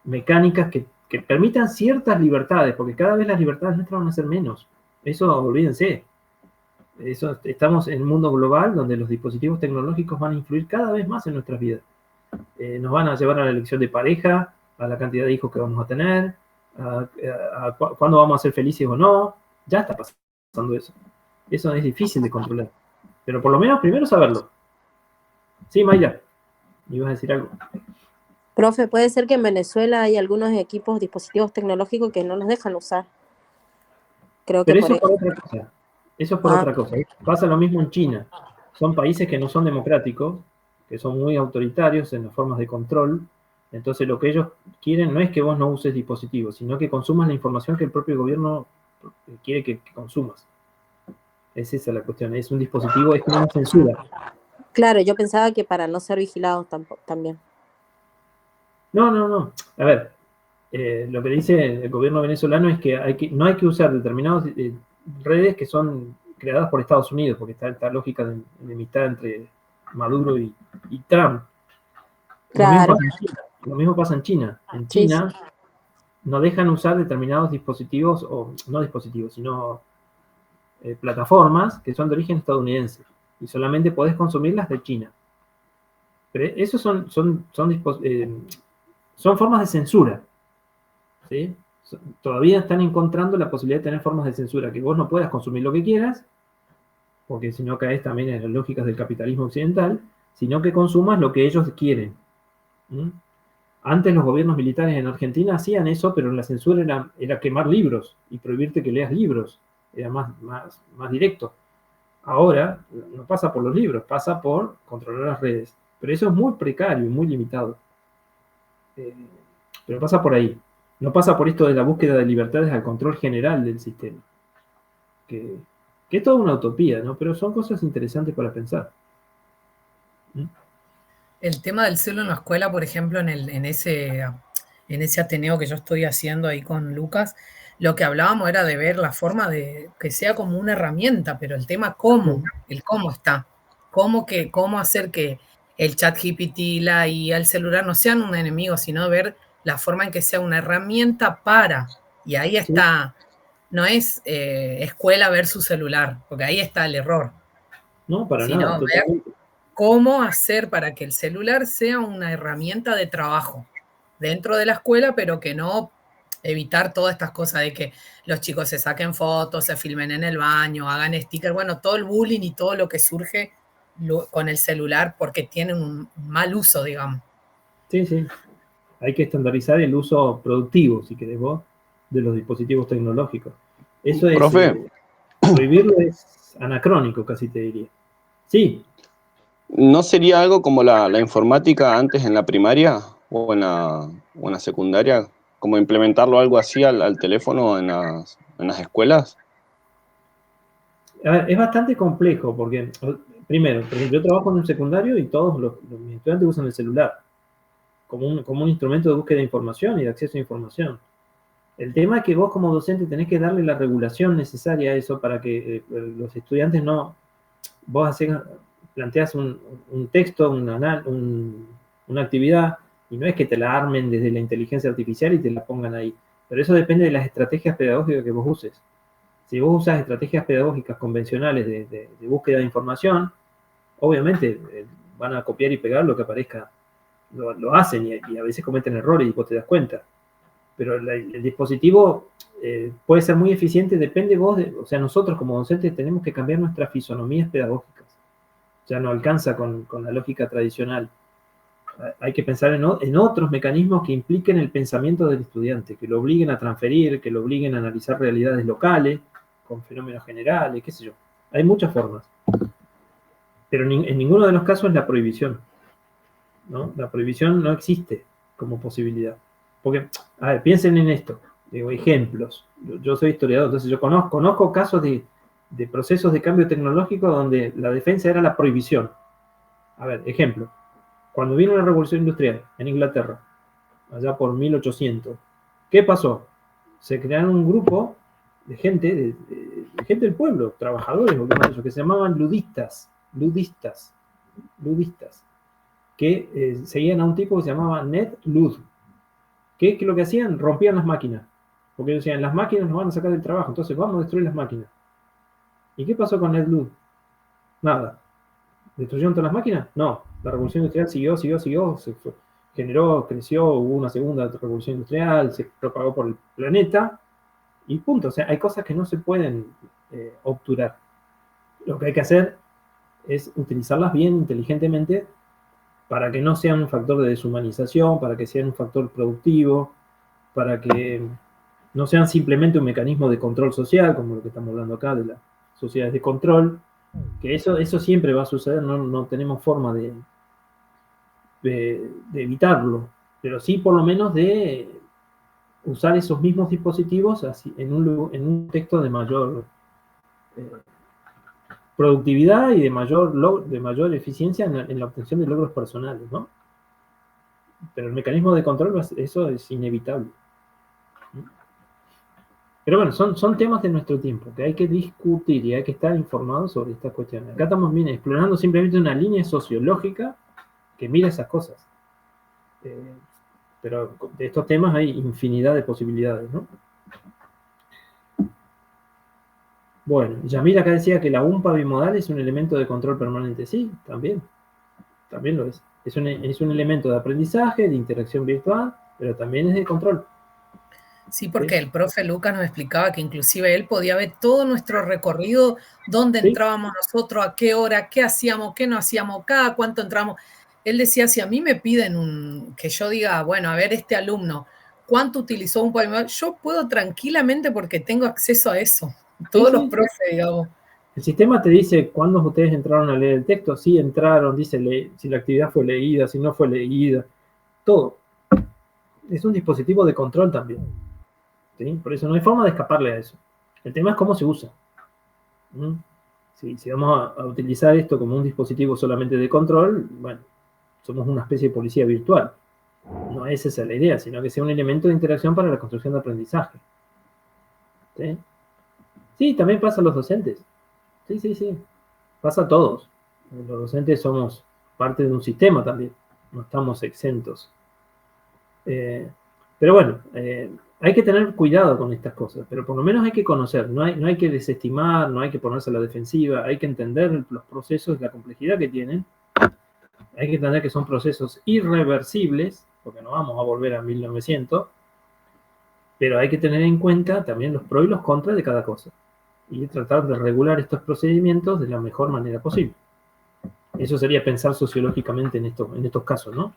mecánicas que permitan ciertas libertades, porque cada vez las libertades nuestras van a ser menos. Eso olvídense. Estamos en un mundo global donde los dispositivos tecnológicos van a influir cada vez más en nuestras vidas. Nos van a llevar a la elección de pareja, a la cantidad de hijos que vamos a tener, a cuándo vamos a ser felices o no. Ya está pasando eso. Eso es difícil de controlar. Pero por lo menos primero saberlo. Sí, Mayra, ibas a decir algo. Profe, puede ser que en Venezuela hay algunos equipos, dispositivos tecnológicos que no los dejan usar. Creo que Pero por eso es por eso. otra cosa. Eso es por otra cosa. Pasa lo mismo en China. Son países que no son democráticos, que son muy autoritarios en las formas de control. Entonces lo que ellos quieren no es que vos no uses dispositivos, sino que consumas la información que el propio gobierno quiere que consumas. Es esa la cuestión. Es un dispositivo, es como una censura. Claro, yo pensaba que para no ser vigilados también. No. A ver, lo que dice el gobierno venezolano es que, no hay que usar determinadas redes que son creadas por Estados Unidos, porque está esta lógica de enemistad entre Maduro y Trump. Claro. Lo mismo pasa en China. En China no dejan usar determinados dispositivos, o no dispositivos, sino plataformas que son de origen estadounidense, y solamente podés consumirlas de China. Pero esos son formas de censura. ¿Sí? Todavía están encontrando la posibilidad de tener formas de censura, que vos no puedas consumir lo que quieras, porque si no caes también en las lógicas del capitalismo occidental, sino que consumas lo que ellos quieren. Antes los gobiernos militares en Argentina hacían eso, pero la censura era quemar libros y prohibirte que leas libros. Era más directo. Ahora no pasa por los libros, pasa por controlar las redes. Pero eso es muy precario y muy limitado. Pero pasa por ahí. No pasa por esto de la búsqueda de libertades al control general del sistema. Que es toda una utopía, ¿no? Pero son cosas interesantes para pensar. El tema del celo en la escuela, por ejemplo, en ese Ateneo que yo estoy haciendo ahí con Lucas, lo que hablábamos era de ver la forma de que sea como una herramienta, pero el tema el cómo está. Cómo hacer que el chat GPT, la IA, el celular no sean un enemigo, sino ver la forma en que sea una herramienta para. Y ahí está, no es escuela versus celular, porque ahí está el error. No, para nada, totalmente. Cómo hacer para que el celular sea una herramienta de trabajo dentro de la escuela, pero que no evitar todas estas cosas de que los chicos se saquen fotos, se filmen en el baño, hagan stickers, bueno, todo el bullying y todo lo que surge con el celular porque tienen un mal uso, digamos. Sí. Hay que estandarizar el uso productivo, si querés vos, de los dispositivos tecnológicos. Eso es... Profe. Prohibirlo es anacrónico, casi te diría. Sí. ¿No sería algo como la informática antes en la primaria o en la secundaria? ¿Como implementarlo algo así al teléfono en las escuelas? A ver, es bastante complejo porque, primero, por ejemplo, yo trabajo en un secundario y todos mis estudiantes usan el celular como un instrumento de búsqueda de información y de acceso a información. El tema es que vos como docente tenés que darle la regulación necesaria a eso para que los estudiantes no... Vos planteás un texto, una actividad, y no es que te la armen desde la inteligencia artificial y te la pongan ahí. Pero eso depende de las estrategias pedagógicas que vos uses. Si vos usas estrategias pedagógicas convencionales de búsqueda de información, obviamente van a copiar y pegar lo que aparezca. Lo hacen y a veces cometen errores y vos te das cuenta. Pero el dispositivo puede ser muy eficiente, depende o sea, nosotros como docentes tenemos que cambiar nuestras fisonomías pedagógicas. Ya no alcanza con la lógica tradicional. Hay que pensar en otros mecanismos que impliquen el pensamiento del estudiante, que lo obliguen a transferir, que lo obliguen a analizar realidades locales, con fenómenos generales, qué sé yo. Hay muchas formas. Pero en ninguno de los casos es la prohibición, ¿no? La prohibición no existe como posibilidad. Porque, a ver, piensen en esto. Digo, ejemplos. Yo soy historiador, entonces yo conozco casos de procesos de cambio tecnológico donde la defensa era la prohibición. A ver, ejemplo. Cuando vino la Revolución Industrial en Inglaterra, allá por 1800, ¿qué pasó? Se crearon un grupo de gente, de gente del pueblo, trabajadores, que se llamaban ludistas, que seguían a un tipo que se llamaba Ned Ludd. ¿Qué es lo que hacían? Rompían las máquinas. Porque ellos decían, las máquinas nos van a sacar del trabajo, entonces vamos a destruir las máquinas. ¿Y qué pasó con Ned Ludd? Nada. ¿Destruyeron todas las máquinas? No. La revolución industrial siguió, se generó, creció, hubo una segunda revolución industrial, se propagó por el planeta, y punto. O sea, hay cosas que no se pueden obturar. Lo que hay que hacer es utilizarlas bien, inteligentemente, para que no sean un factor de deshumanización, para que sean un factor productivo, para que no sean simplemente un mecanismo de control social, como lo que estamos hablando acá de las sociedades de control, que eso siempre va a suceder, no tenemos forma de evitarlo, pero sí por lo menos de usar esos mismos dispositivos así, en un contexto de mayor productividad y de mayor eficiencia en la obtención de logros personales, ¿no? Pero el mecanismo de control, eso es inevitable. Pero bueno, son temas de nuestro tiempo que hay que discutir y hay que estar informados sobre estas cuestiones. Acá estamos bien explorando simplemente una línea sociológica que mira esas cosas. Pero de estos temas hay infinidad de posibilidades, ¿no? Bueno, Yamil acá decía que la UMPA bimodal es un elemento de control permanente. Sí, también lo es. Es un elemento de aprendizaje, de interacción virtual, pero también es de control. Sí, porque el profe Lucas nos explicaba que inclusive él podía ver todo nuestro recorrido, dónde entrábamos nosotros, a qué hora, qué hacíamos, qué no hacíamos, cada cuánto entramos. Él decía, si a mí me piden que yo diga, bueno, a ver, este alumno, ¿cuánto utilizó un bimodal? Yo puedo tranquilamente porque tengo acceso a eso. Todos los profes, digamos. El sistema te dice cuándo ustedes entraron a leer el texto, si entraron, dice si la actividad fue leída, si no fue leída, todo. Es un dispositivo de control también. ¿Sí? Por eso no hay forma de escaparle a eso. El tema es cómo se usa. Si vamos a utilizar esto como un dispositivo solamente de control, bueno, somos una especie de policía virtual. No es esa la idea, sino que sea un elemento de interacción para la construcción de aprendizaje. ¿Sí? Sí, también pasa a los docentes. Sí. Pasa a todos. Los docentes somos parte de un sistema también. No estamos exentos. Pero bueno, hay que tener cuidado con estas cosas, pero por lo menos hay que conocer, no hay que desestimar, no hay que ponerse a la defensiva, hay que entender los procesos, la complejidad que tienen, hay que entender que son procesos irreversibles, porque no vamos a volver a 1900, pero hay que tener en cuenta también los pros y los contras de cada cosa, y tratar de regular estos procedimientos de la mejor manera posible. Eso sería pensar sociológicamente en estos casos, ¿no?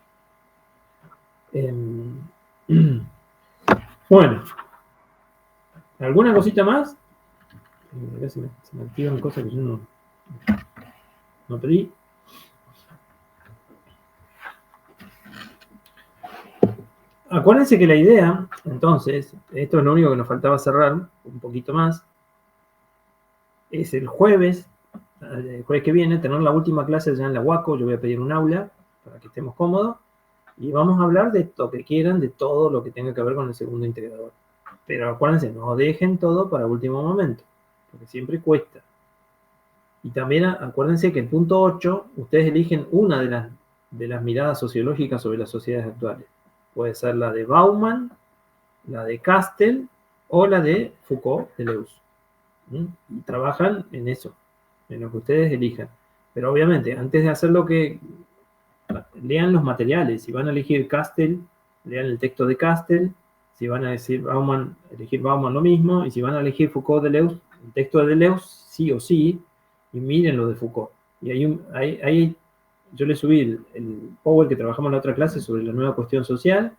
Bueno, ¿alguna cosita más? A ver si se me activan cosas que yo no pedí. Acuérdense que la idea, entonces, esto es lo único que nos faltaba cerrar, un poquito más, es el jueves que viene, tener la última clase ya en la UACO. Yo voy a pedir un aula para que estemos cómodos y vamos a hablar de lo que quieran, de todo lo que tenga que ver con el segundo integrador. Pero acuérdense, no dejen todo para último momento, porque siempre cuesta. Y también acuérdense que el punto 8, ustedes eligen una de las miradas sociológicas sobre las sociedades actuales. Puede ser la de Bauman, la de Castel o la de Foucault-Deleuze. Y trabajan en eso, en lo que ustedes elijan. Pero obviamente, antes de hacer lean los materiales. Si van a elegir Castel, lean el texto de Castel. si van a decir Bauman, elegir Bauman lo mismo, y si van a elegir Foucault-Deleuze, el texto de Deleuze, sí o sí, y miren lo de Foucault. Y ahí yo le subí el Powell que trabajamos en la otra clase sobre la nueva cuestión social,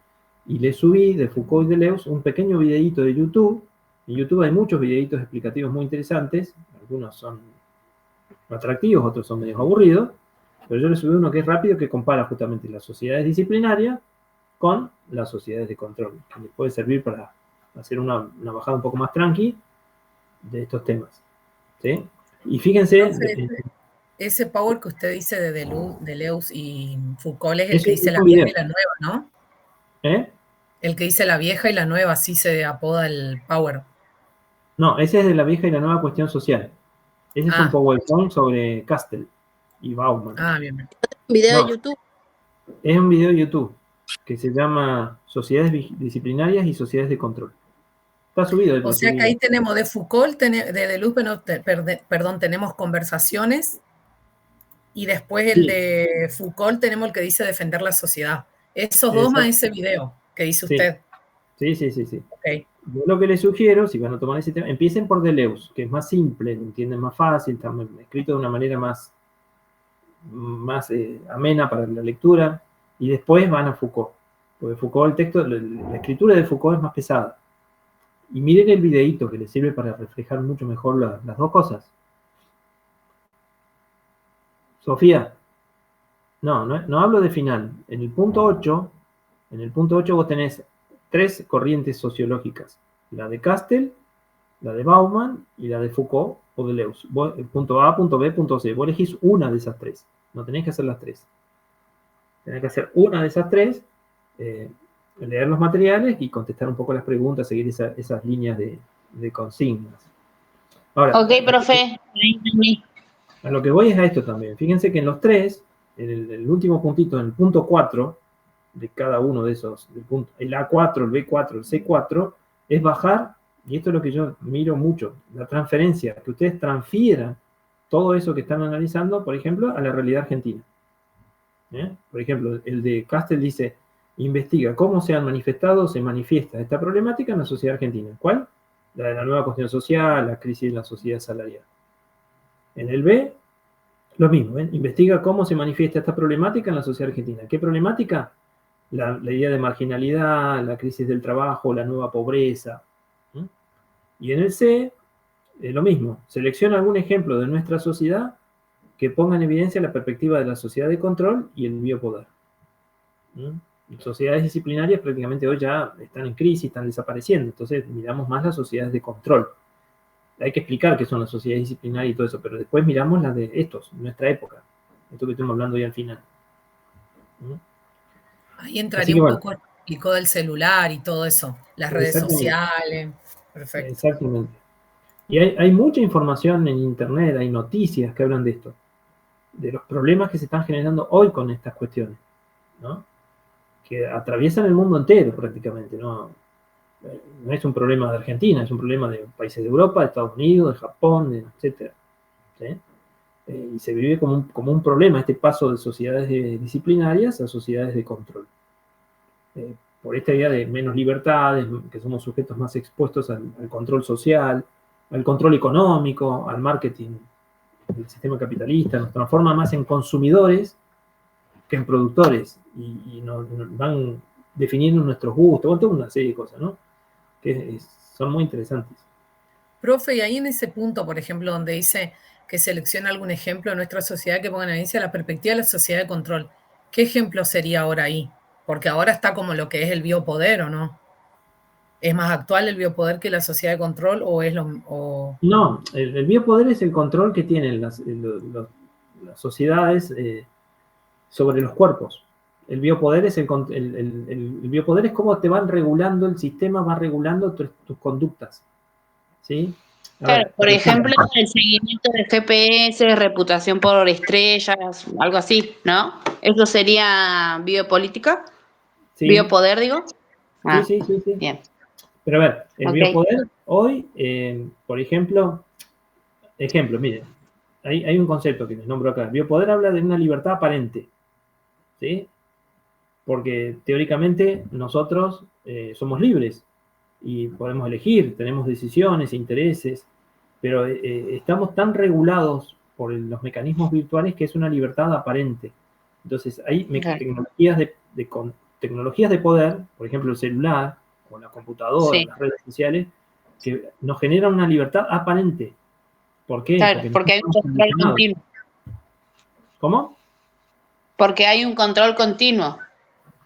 y le subí de Foucault y Deleuze un pequeño videíto de YouTube. En YouTube hay muchos videitos explicativos muy interesantes, algunos son atractivos, otros son medio aburridos, pero yo le subí uno que es rápido, que compara justamente las sociedades disciplinarias con las sociedades de control, que les puede servir para hacer una bajada un poco más tranqui de estos temas. ¿Sí? Y fíjense... Ese power que usted dice de Deleuze y Foucault es el Eso que dice es la un vieja video. y la nueva, ¿no? ¿Eh? El que dice la vieja y la nueva, así se apoda el power. No, ese es de la vieja y la nueva cuestión social. Ese es un PowerPoint sobre Castle y Bauman. Bien. Un video No, de YouTube. es un video de YouTube que se llama Sociedades Disciplinarias y Sociedades de Control. Está subido. O sea que ahí tenemos de Foucault, de Deleuze, perdón, tenemos conversaciones, y después el de Foucault tenemos el que dice defender la sociedad. Esos dos más ese video que dice usted. Sí. Okay. Yo lo que les sugiero, si van a tomar ese tema, empiecen por Deleuze, que es más simple, lo entienden más fácil, está escrito de una manera más amena para la lectura, y después van a Foucault. Porque Foucault, el texto, la escritura de Foucault es más pesada. Y miren el videíto que les sirve para reflejar mucho mejor las dos cosas. Sofía, no hablo de final. En el punto 8 vos tenés 3 corrientes sociológicas. La de Castle, la de Bauman y la de Foucault o Deleuze. Vos, punto A, punto B, punto C. Vos elegís una de esas 3. No tenés que hacer las 3. Tenés que hacer una de esas 3, leer los materiales y contestar un poco las preguntas, seguir esas líneas de consignas. Ahora, ok, profe. A lo que voy es a esto también. Fíjense que en los 3, en el último puntito, en el punto 4 de cada uno de esos, el A4, el B4, el C4, es bajar, y esto es lo que yo miro mucho, la transferencia, que ustedes transfieran todo eso que están analizando, por ejemplo, a la realidad argentina. Por ejemplo, el de Castel dice, investiga cómo se han manifestado, se manifiesta esta problemática en la sociedad argentina. ¿Cuál? La de la nueva cuestión social, la crisis de la sociedad salarial. En el B, lo mismo, investiga cómo se manifiesta esta problemática en la sociedad argentina. ¿Qué problemática? La idea de marginalidad, la crisis del trabajo, la nueva pobreza. Y en el C, lo mismo, selecciona algún ejemplo de nuestra sociedad que ponga en evidencia la perspectiva de la sociedad de control y el biopoder. Sociedades disciplinarias prácticamente hoy ya están en crisis, están desapareciendo, entonces miramos más las sociedades de control. Hay que explicar qué son las sociedades disciplinarias y todo eso, pero después miramos las de nuestra época, esto que estamos hablando hoy al final. Ahí entraría un poco el explico del celular y todo eso, las redes sociales. Perfecto. Exactamente. Y hay mucha información en internet, hay noticias que hablan de esto, de los problemas que se están generando hoy con estas cuestiones, ¿no? Que atraviesan el mundo entero prácticamente, ¿no? No es un problema de Argentina, es un problema de países de Europa, de Estados Unidos, de Japón, etc. ¿Sí? Y se vive como un problema este paso de sociedades disciplinarias a sociedades de control. Por esta idea de menos libertades, que somos sujetos más expuestos al control social, al control económico, al marketing del sistema capitalista, nos transforma más en consumidores que en productores, y nos van definiendo nuestros gustos, toda una serie de cosas, ¿no? Que son muy interesantes. Profe, y ahí en ese punto, por ejemplo, donde dice que selecciona algún ejemplo de nuestra sociedad que ponga en evidencia la perspectiva de la sociedad de control, ¿qué ejemplo sería ahora ahí? Porque ahora está como lo que es el biopoder, ¿o no? ¿Es más actual el biopoder que la sociedad de control o es lo...? No, el biopoder es el control que tienen las sociedades sobre los cuerpos. El biopoder es el biopoder es cómo te van regulando, el sistema va regulando tus conductas. ¿Sí? Claro, por ejemplo, el seguimiento del GPS, reputación por estrellas, algo así, ¿no? ¿Eso sería biopolítica? Sí. ¿Biopoder, digo? Sí. Bien. Pero a ver, el biopoder hoy, por ejemplo, miren, hay un concepto que les nombro acá. El biopoder habla de una libertad aparente, ¿sí? Porque teóricamente nosotros somos libres, y podemos elegir, tenemos decisiones, intereses, pero estamos tan regulados por los mecanismos virtuales que es una libertad aparente. Entonces hay Claro. tecnologías de poder, por ejemplo el celular o la computadora, Sí. las redes sociales, que nos generan una libertad aparente. ¿Por qué? Claro, porque hay un estamos control condicionados. continuo. ¿Cómo? Porque hay un control continuo.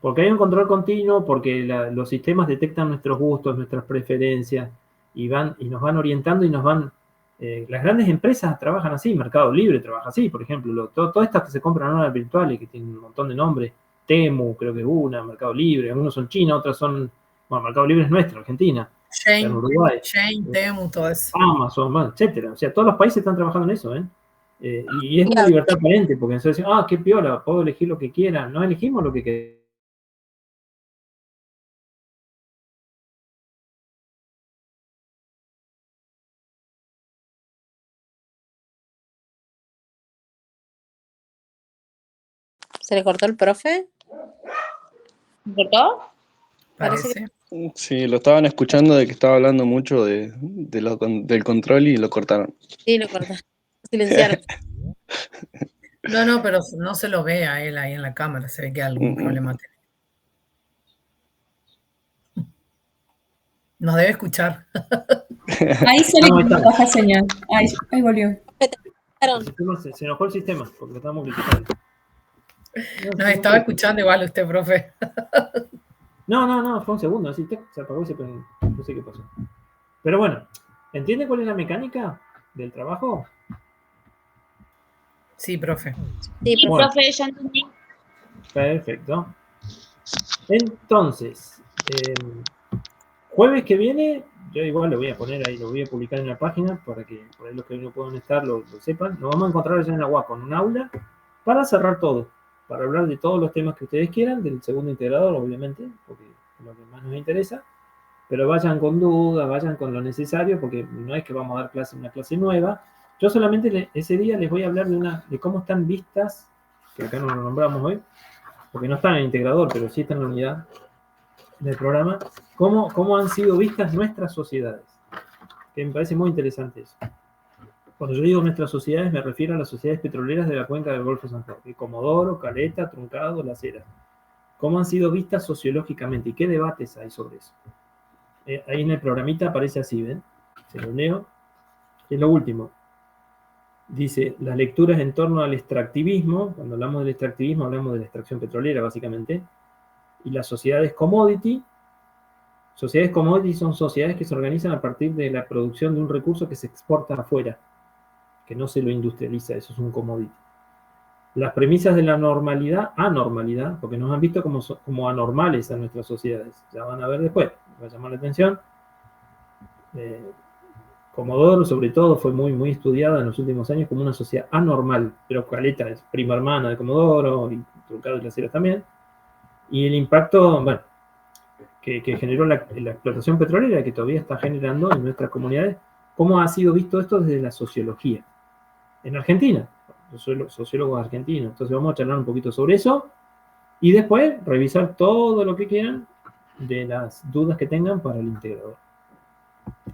Porque hay un control continuo, porque los sistemas detectan nuestros gustos, nuestras preferencias, y nos van orientando y nos van... las grandes empresas trabajan así, Mercado Libre trabaja así, por ejemplo, todas estas que se compran ahora virtuales, que tienen un montón de nombres, Temu, creo que es una, Mercado Libre, algunos son China, otras son... Bueno, Mercado Libre es nuestro, Argentina, en Uruguay. Shane, Temu, todo eso. Amazon, bueno, etcétera. O sea, todos los países están trabajando en eso, ¿eh? Y es una libertad aparente, porque entonces dicen, qué piola, puedo elegir lo que quiera. No elegimos lo que queremos. ¿Se le cortó el profe? ¿Me cortó? Parece Parece. Sí, lo estaban escuchando de que estaba hablando mucho del control y lo cortaron. Sí, lo cortaron. Silenciaron. No, pero no se lo ve a él ahí en la cámara, se ve que algún problema tiene. Nos debe escuchar. Ahí se le baja señal. Ahí volvió. Se enojó el sistema, porque lo estamos criticando. Nos estaba escuchando igual usted, profe. No, fue un segundo, así se apagó y se prendió. No sé qué pasó. Pero bueno, ¿entiende cuál es la mecánica del trabajo? Sí, profe. Sí, Sí, Bueno. profe, ya entendí. Perfecto. Entonces, jueves que viene, yo igual lo voy a poner ahí, lo voy a publicar en la página para que por ahí los que no puedan estar lo sepan. Nos vamos a encontrar allá en la UACO, en un aula, para cerrar todo, para hablar de todos los temas que ustedes quieran, del segundo integrador, obviamente, porque es lo que más nos interesa. Pero vayan con dudas, vayan con lo necesario, porque no es que vamos a dar una clase nueva. Yo solamente ese día les voy a hablar de cómo están vistas, que acá no lo nombramos hoy, porque no están en el integrador, pero sí están en la unidad del programa, cómo han sido vistas nuestras sociedades. Que me parece muy interesante eso. Cuando yo digo nuestras sociedades, me refiero a las sociedades petroleras de la cuenca del Golfo de San Jorge, Comodoro, Caleta, Truncado, Las Heras. ¿Cómo han sido vistas sociológicamente y qué debates hay sobre eso? Ahí en el programita aparece así, ¿ven? Se lo leo. Es lo último. Dice, las lecturas en torno al extractivismo. Cuando hablamos del extractivismo, hablamos de la extracción petrolera, básicamente. Y las sociedades commodity. Sociedades commodity son sociedades que se organizan a partir de la producción de un recurso que se exporta afuera, que no se lo industrializa, eso es un commodity. Las premisas de la anormalidad, porque nos han visto como anormales a nuestras sociedades. Ya van a ver después, va a llamar la atención. Comodoro, sobre todo, fue muy estudiada en los últimos años como una sociedad anormal, pero Caleta es prima hermana de Comodoro, y Truncado y Las Heras también. Y el impacto, bueno, que generó la explotación petrolera, que todavía está generando en nuestras comunidades, ¿cómo ha sido visto esto desde la sociología? En Argentina, yo soy sociólogo argentino, entonces vamos a charlar un poquito sobre eso, y después revisar todo lo que quieran de las dudas que tengan para el integrador.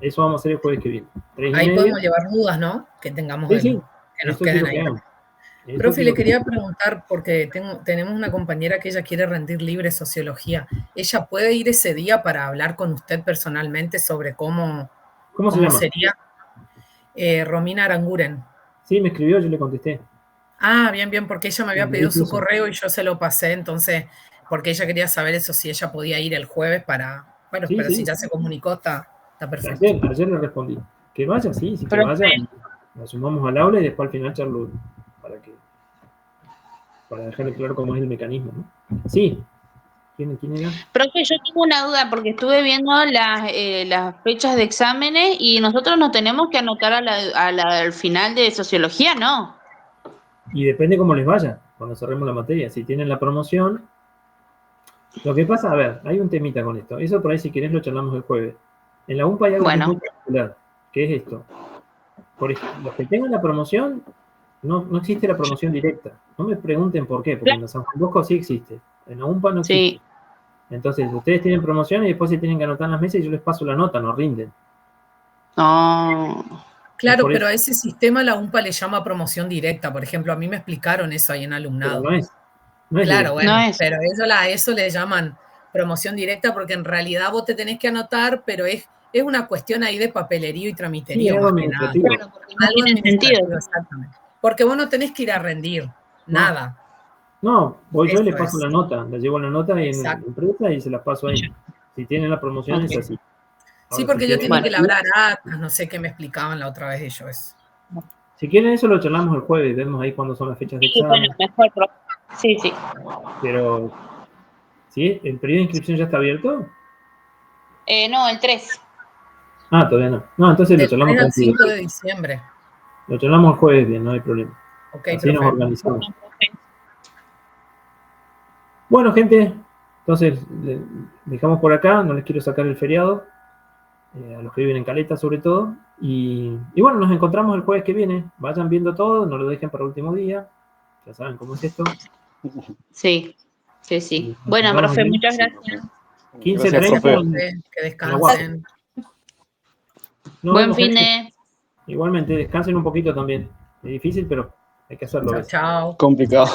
Eso vamos a hacer el jueves que viene. 3:30. Ahí podemos llevar dudas, ¿no? Que tengamos Sí. que nos Eso queden quiero ahí. que hagan. Profe, le quería preguntar, porque tenemos una compañera que ella quiere rendir libre sociología. ¿Ella puede ir ese día para hablar con usted personalmente sobre cómo se llama? Sería? Romina Aranguren. Sí, me escribió, yo le contesté. Ah, bien, porque ella me había pedido su correo y yo se lo pasé, entonces, porque ella quería saber eso, si ella podía ir el jueves para... Bueno, Sí, pero sí. si ya se comunicó, está perfecto. Ayer le respondí. Que vaya, sí, que vaya. La sumamos al aula y después al final charlo para dejarle claro cómo es el mecanismo, ¿no? Sí. ¿Quién era? Profe, yo tengo una duda porque estuve viendo las fechas de exámenes y nosotros nos tenemos que anotar al final de sociología, ¿no? Y depende cómo les vaya cuando cerremos la materia. Si tienen la promoción. Lo que pasa, a ver, hay un temita con esto. Eso por ahí si querés lo charlamos el jueves. En la UMPA hay algo muy particular, que es esto. Por ejemplo, los que tengan la promoción, no existe la promoción directa. No me pregunten por qué, porque en la San Juan Bosco sí existe. En la UMPA no existe. Entonces, ustedes tienen promociones y después se tienen que anotar en las mesas y yo les paso la nota, no rinden. No. Claro, por pero eso. a ese sistema la UMPA le llama promoción directa. Por ejemplo, a mí me explicaron eso ahí en Pero alumnado. no es Claro, directo. bueno, No es. pero a eso le llaman promoción directa porque en realidad vos te tenés que anotar, pero es una cuestión ahí de papelerío y Sí, tramiterío es algo más que nada. administrativo. Claro, porque no Algo tiene sentido. administrativo, exactamente. Porque vos no tenés que ir a rendir nada. No, voy yo y le Eso paso es. la nota, le llevo la nota en la Exacto. empresa y se la paso ahí. Si tienen la promoción Ok. es así. Sí, Ahora, porque ellos tienen Bueno, que labrar actas, no sé qué me explicaban la otra vez ellos. si quieren eso lo charlamos el jueves, vemos ahí cuándo son las fechas de sí, bueno, examen. mejor. Sí, sí. Pero, ¿sí? ¿El periodo de inscripción ya está abierto? No, el 3. Ah, todavía no. No, entonces lo Del 3 charlamos al tranquilo. 5 de diciembre. Lo charlamos el jueves bien, no hay problema. Ok, Así nos profe. organizamos. Bueno, gente, entonces dejamos por acá, no les quiero sacar el feriado, a los que viven en Caleta sobre todo. Y bueno, nos encontramos el jueves que viene. Vayan viendo todo, no lo dejen para el último día. Ya saben cómo es esto. Sí, sí, Y sí. nos Bueno, encontramos profe, bien. muchas Sí, gracias. profe. 15:30 Gracias, profe. Que en la UAP. descansen. Nos Buen vemos, fin gente. de... Igualmente, descansen un poquito también. Es difícil, pero hay que hacerlo a Chao, veces. chao. Complicado.